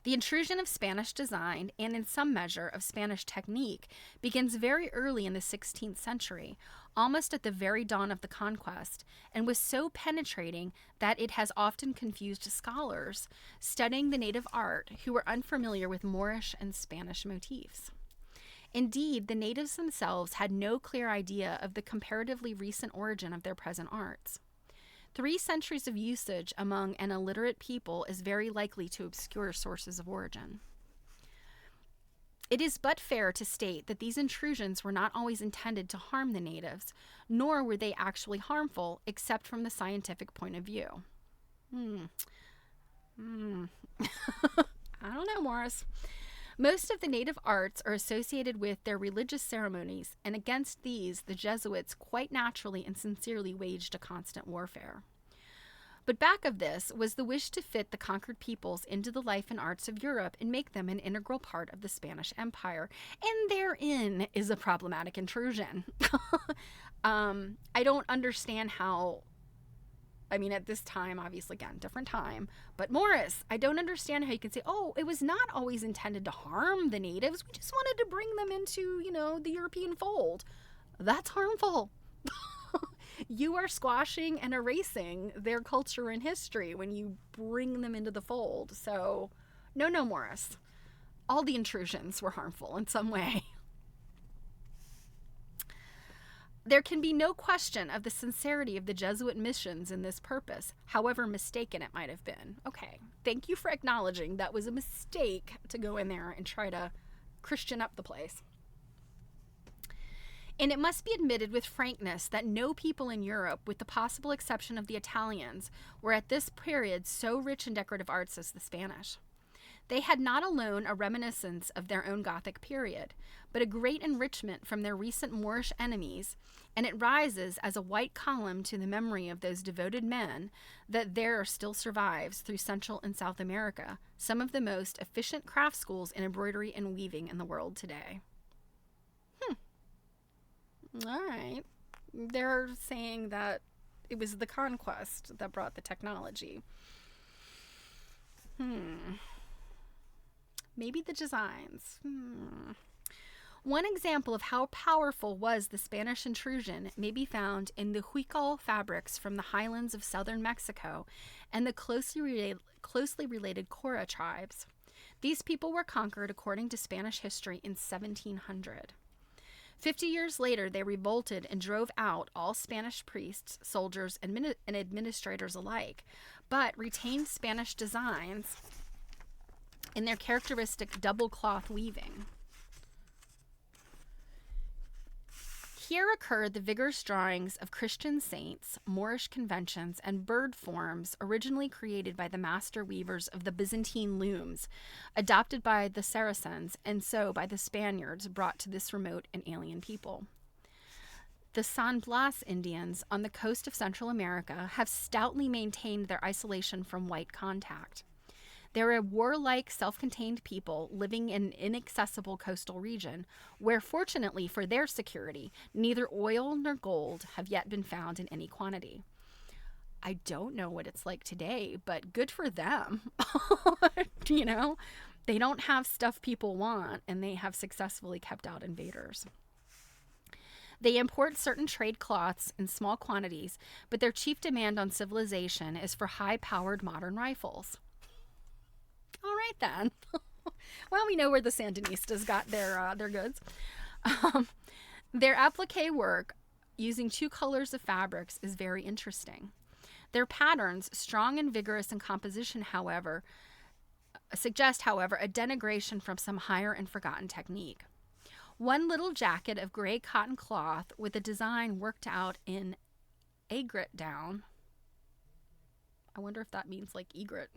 Speaker 1: The intrusion of Spanish design, and in some measure of Spanish technique, begins very early in the 16th century, almost at the very dawn of the conquest, and was so penetrating that it has often confused scholars studying the native art who were unfamiliar with Moorish and Spanish motifs. Indeed, the natives themselves had no clear idea of the comparatively recent origin of their present arts. 3 centuries of usage among an illiterate people is very likely to obscure sources of origin. It is but fair to state that these intrusions were not always intended to harm the natives, nor were they actually harmful except from the scientific point of view. I don't know, Morris. Most of the native arts are associated with their religious ceremonies, and against these the Jesuits quite naturally and sincerely waged a constant warfare. But back of this was the wish to fit the conquered peoples into the life and arts of Europe and make them an integral part of the Spanish Empire, and therein is a problematic intrusion. I don't understand how, at this time, obviously, again, different time. But Morris, I don't understand how you can say, oh, it was not always intended to harm the natives. We just wanted to bring them into, the European fold. That's harmful. You are squashing and erasing their culture and history when you bring them into the fold. So, no, Morris. All the intrusions were harmful in some way. There can be no question of the sincerity of the Jesuit missions in this purpose, however mistaken it might have been. Okay, thank you for acknowledging that was a mistake to go in there and try to Christian up the place. And it must be admitted with frankness that no people in Europe, with the possible exception of the Italians, were at this period so rich in decorative arts as the Spanish. They had not alone a reminiscence of their own Gothic period, but a great enrichment from their recent Moorish enemies, and it rises as a white column to the memory of those devoted men that there still survives through Central and South America some of the most efficient craft schools in embroidery and weaving in the world today. All right. They're saying that it was the conquest that brought the technology. Maybe the designs. One example of how powerful was the Spanish intrusion may be found in the Huichol fabrics from the highlands of southern Mexico and the closely related Cora tribes. These people were conquered according to Spanish history in 1700. 50 years later, they revolted and drove out all Spanish priests, soldiers, and administrators alike, but retained Spanish designs in their characteristic double cloth weaving. Here occurred the vigorous drawings of Christian saints, Moorish conventions, and bird forms originally created by the master weavers of the Byzantine looms, adopted by the Saracens, and so by the Spaniards brought to this remote and alien people. The San Blas Indians on the coast of Central America have stoutly maintained their isolation from white contact. They're a warlike, self-contained people living in an inaccessible coastal region where, fortunately for their security, neither oil nor gold have yet been found in any quantity. I don't know what it's like today, but good for them. You know, they don't have stuff people want, and they have successfully kept out invaders. They import certain trade cloths in small quantities, but their chief demand on civilization is for high-powered modern rifles. All right, then. Well, we know where the Sandinistas got their goods. Their applique work using two colors of fabrics is very interesting. Their patterns, strong and vigorous in composition, however, suggest, however, a denigration from some higher and forgotten technique. One little jacket of gray cotton cloth with a design worked out in aigrette down. I wonder if that means like egret.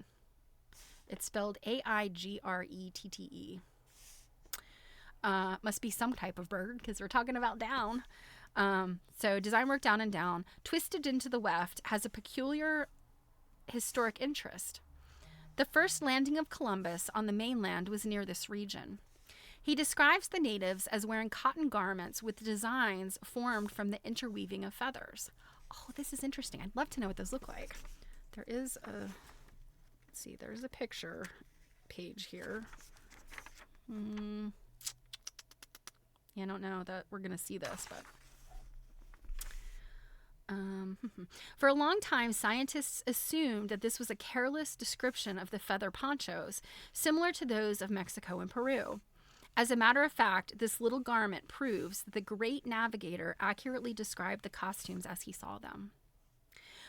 Speaker 1: It's spelled A-I-G-R-E-T-T-E. Must be some type of bird because we're talking about down. So design work down and down, twisted into the weft, has a peculiar historic interest. The first landing of Columbus on the mainland was near this region. He describes the natives as wearing cotton garments with designs formed from the interweaving of feathers. Oh, this is interesting. I'd love to know what those look like. There is a... Let's see, there's a picture page here. Yeah, I don't know that we're going to see this, but... For a long time, scientists assumed that this was a careless description of the feather ponchos, similar to those of Mexico and Peru. As a matter of fact, this little garment proves that the great navigator accurately described the costumes as he saw them.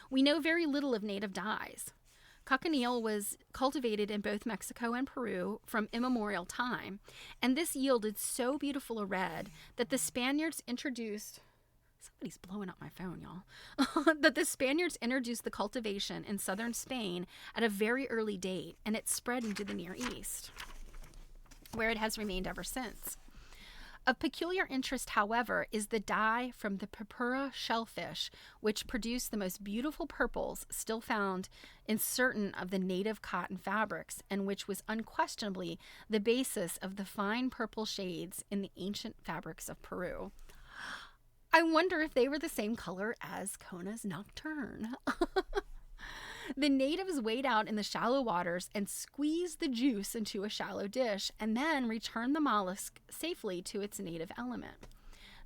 Speaker 1: We know very little of native dyes. Cochineal was cultivated in both Mexico and Peru from immemorial time, and this yielded so beautiful a red that the Spaniards introduced... Somebody's blowing up my phone, y'all. That the Spaniards introduced the cultivation in southern Spain at a very early date, and it spread into the Near East, where it has remained ever since. Of peculiar interest, however, is the dye from the purpura shellfish, which produced the most beautiful purples still found in certain of the native cotton fabrics, and which was unquestionably the basis of the fine purple shades in the ancient fabrics of Peru. I wonder if they were the same color as Kona's Nocturne. The natives wade out in the shallow waters and squeeze the juice into a shallow dish and then return the mollusk safely to its native element.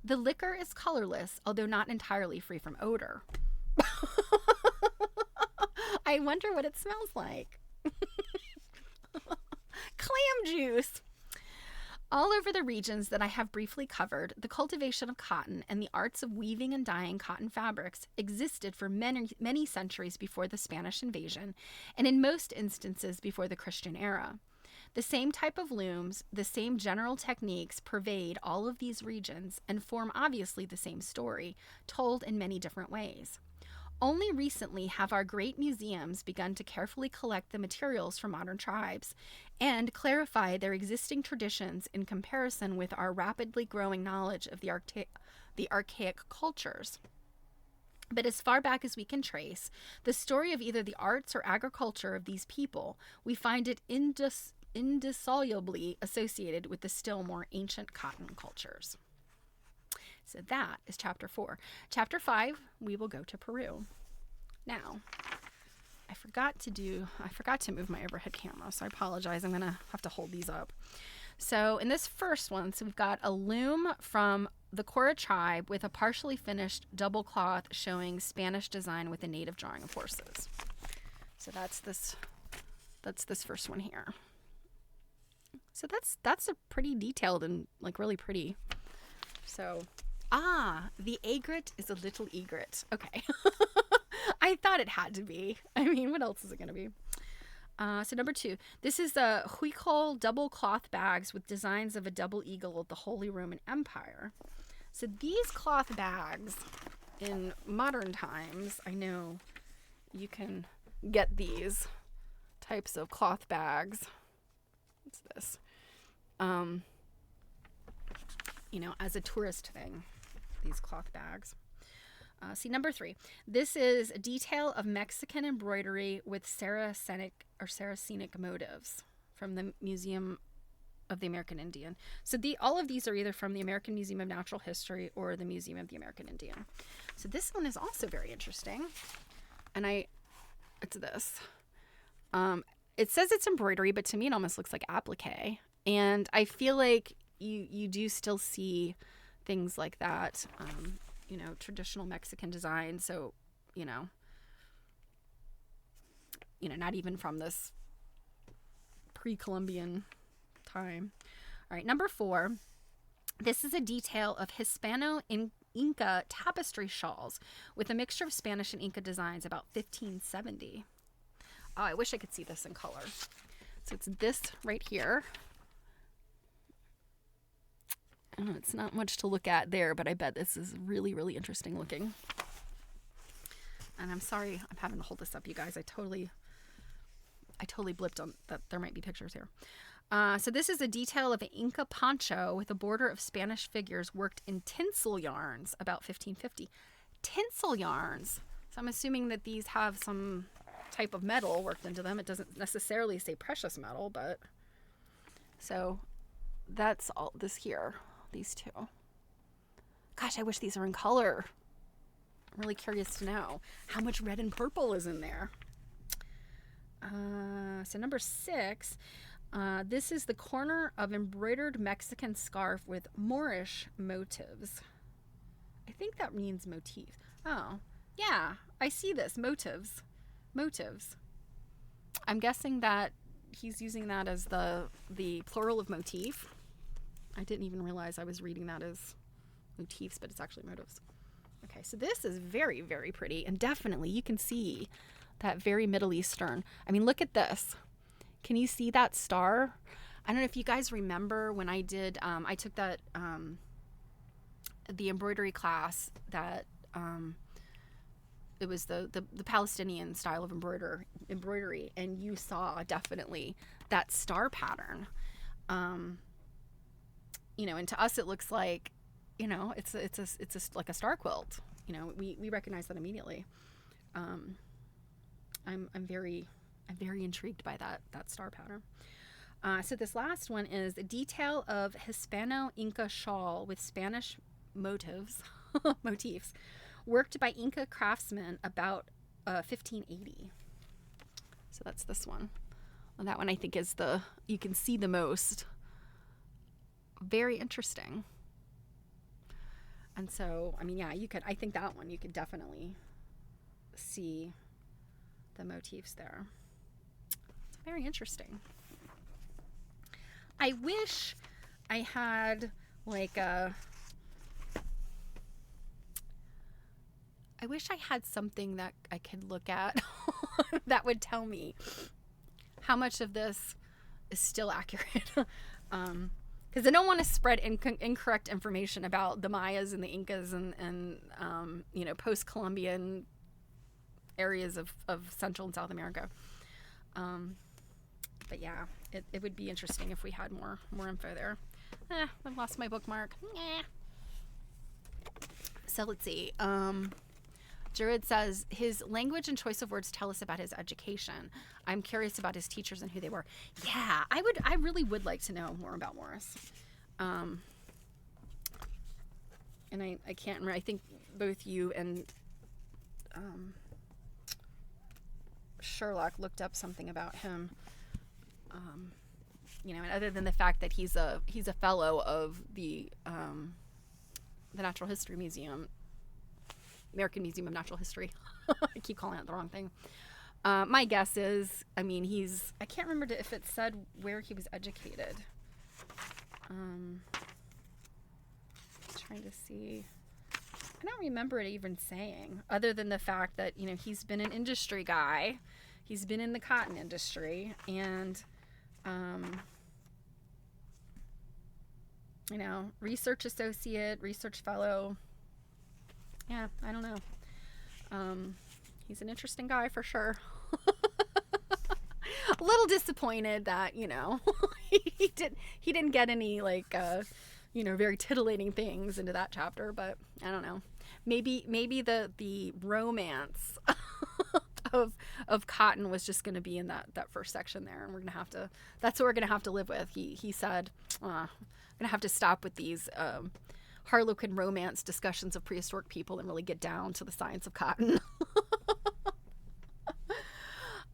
Speaker 1: The liquor is colorless, although not entirely free from odor. I wonder what it smells like. Clam juice. All over the regions that I have briefly covered, the cultivation of cotton and the arts of weaving and dyeing cotton fabrics existed for many centuries before the Spanish invasion, and in most instances before the Christian era. The same type of looms, the same general techniques pervade all of these regions and form obviously the same story, told in many different ways. Only recently have our great museums begun to carefully collect the materials from modern tribes and clarify their existing traditions in comparison with our rapidly growing knowledge of the archaic cultures. But as far back as we can trace the story of either the arts or agriculture of these people, we find it indissolubly associated with the still more ancient cotton cultures. So that is chapter 4. Chapter 5, we will go to Peru. Now, I forgot to move my overhead camera, so I apologize. I'm going to have to hold these up. So in this first one, we've got a loom from the Cora tribe with a partially finished double cloth showing Spanish design with a native drawing of horses. So that's this first one here. So that's a pretty detailed and like really pretty. So the aigrette is a little egret. Okay. I thought it had to be. I mean, what else is it going to be? So number 2, this is the Huichol double cloth bags with designs of a double eagle of the Holy Roman Empire. So these cloth bags in modern times, I know you can get these types of cloth bags. What's this? As a tourist thing, these cloth bags. See, number 3. This is a detail of Mexican embroidery with Saracenic motives from the Museum of the American Indian. So all of these are either from the American Museum of Natural History or the Museum of the American Indian. So this one is also very interesting. And it's this. It says it's embroidery, but to me it almost looks like applique. And I feel like you do still see things like that. Traditional Mexican design. So, not even from this pre-Columbian time. All right, number 4. This is a detail of Hispano-Inca tapestry shawls with a mixture of Spanish and Inca designs about 1570. Oh, I wish I could see this in color. So it's this right here. It's not much to look at there, but I bet this is really, really interesting looking. And I'm sorry I'm having to hold this up, you guys. I totally blipped on that there might be pictures here. So this is a detail of an Inca poncho with a border of Spanish figures worked in tinsel yarns about 1550. Tinsel yarns. So I'm assuming that these have some type of metal worked into them. It doesn't necessarily say precious metal, but so that's all this here. These 2. Gosh, I wish these are in color. I'm really curious to know how much red and purple is in there. So number 6, this is the corner of embroidered Mexican scarf with Moorish motives. I think that means motif. Oh, yeah, I see this. Motives. I'm guessing that he's using that as the plural of motif. I didn't even realize I was reading that as motifs, but it's actually motives. Okay, so this is very, very pretty. And definitely you can see that very Middle Eastern. I mean, look at this. Can you see that star? I don't know if you guys remember when I did, I took that, the embroidery class that, it was the Palestinian style of embroidery, and you saw definitely that star pattern. And to us it looks like, it's like a star quilt. We recognize that immediately. I'm very intrigued by that star pattern. So this last one is a detail of Hispano-Inca shawl with Spanish motifs worked by Inca craftsmen about 1580. So that's this one. Well, that one I think is you can see the most. Very interesting. And so, I mean, yeah, I think that one you could definitely see the motifs there. It's very interesting. I wish I had something that I could look at that would tell me how much of this is still accurate. Because I don't want to spread incorrect information about the Mayas and the Incas and post-Columbian areas of Central and South America. But yeah, it would be interesting if we had more info there. I've lost my bookmark. So let's see. Jared says, his language and choice of words tell us about his education. I'm curious about his teachers and who they were. Yeah, I really would like to know more about Morris. And I can't remember. I think both you and Sherlock looked up something about him. And other than the fact that he's a fellow of the Natural History Museum, American Museum of Natural History. I keep calling it the wrong thing. My guess is, I can't remember if it said where he was educated. Trying to see. I don't remember it even saying, other than the fact that, he's been an industry guy. He's been in the cotton industry, and you know, research associate, research fellow. Yeah, I don't know. He's an interesting guy for sure. A little disappointed that, you know, he didn't get any like you know, very titillating things into that chapter, but I don't know. Maybe the romance of cotton was just going to be in that first section there, and we're going to have to, that's what we're going to have to live with. He said, I'm going to have to stop with these Harlequin romance discussions of prehistoric people and really get down to the science of cotton.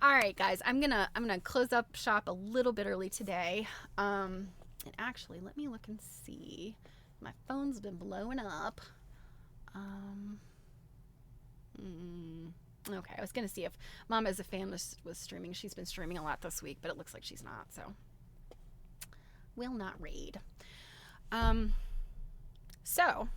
Speaker 1: All right, guys, I'm gonna close up shop a little bit early today. And actually, let me look and see. My phone's been blowing up. Okay, I was gonna see if Mom as a fan was streaming. She's been streaming a lot this week, but it looks like she's not. So, will not raid. So.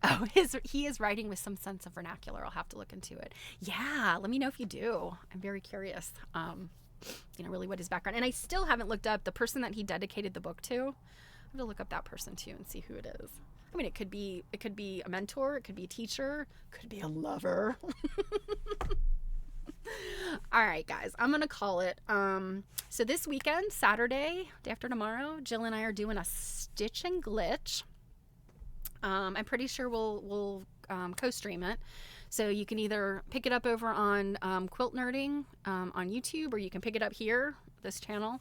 Speaker 1: Oh, he is writing with some sense of vernacular. I'll have to look into it. Yeah, let me know if you do. I'm very curious. You know, really what his background. And I still haven't looked up the person that he dedicated the book to. I have to look up that person too and see who it is. I mean, it could be a mentor, it could be a teacher, it could be a lover. All right, guys, I'm gonna call it. So this weekend, Saturday, day after tomorrow, Jill and I are doing a stitch and glitch. I'm pretty sure we'll co-stream it. So you can either pick it up over on Quilt Nerding on YouTube, or you can pick it up here, this channel.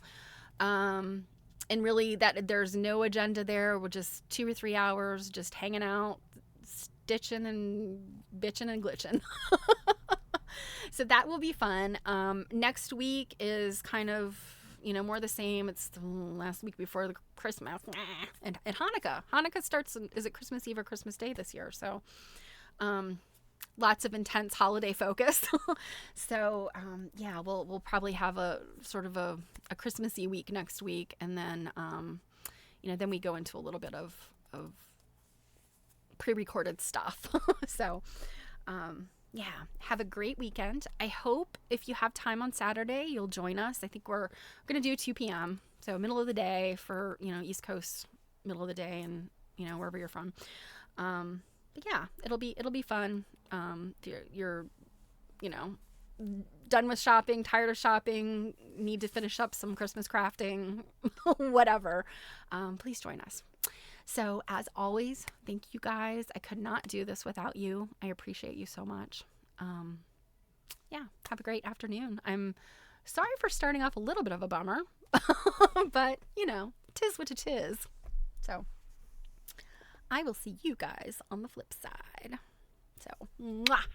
Speaker 1: And really, that there's no agenda there. We're just 2 or 3 hours just hanging out, stitching and bitching and glitching. So that will be fun. Next week is kind of, you know, more the same. It's the last week before the Christmas and Hanukkah. Hanukkah starts, is it Christmas Eve or Christmas Day this year? So, lots of intense holiday focus. So, yeah, we'll probably have a sort of a Christmassy week next week. And then, you know, then we go into a little bit of pre-recorded stuff. So, yeah, have a great weekend. I hope if you have time on Saturday, you'll join us. I think we're going to do 2 p.m. So middle of the day for, you know, East Coast, middle of the day, and, you know, wherever you're from. But yeah, it'll be fun. If you're, you know, done with shopping, tired of shopping, need to finish up some Christmas crafting, whatever, please join us. So as always, thank you guys. I could not do this without you. I appreciate you so much. Yeah, have a great afternoon. I'm sorry for starting off a little bit of a bummer, but you know, 'tis what it is. So I will see you guys on the flip side. So, mwah.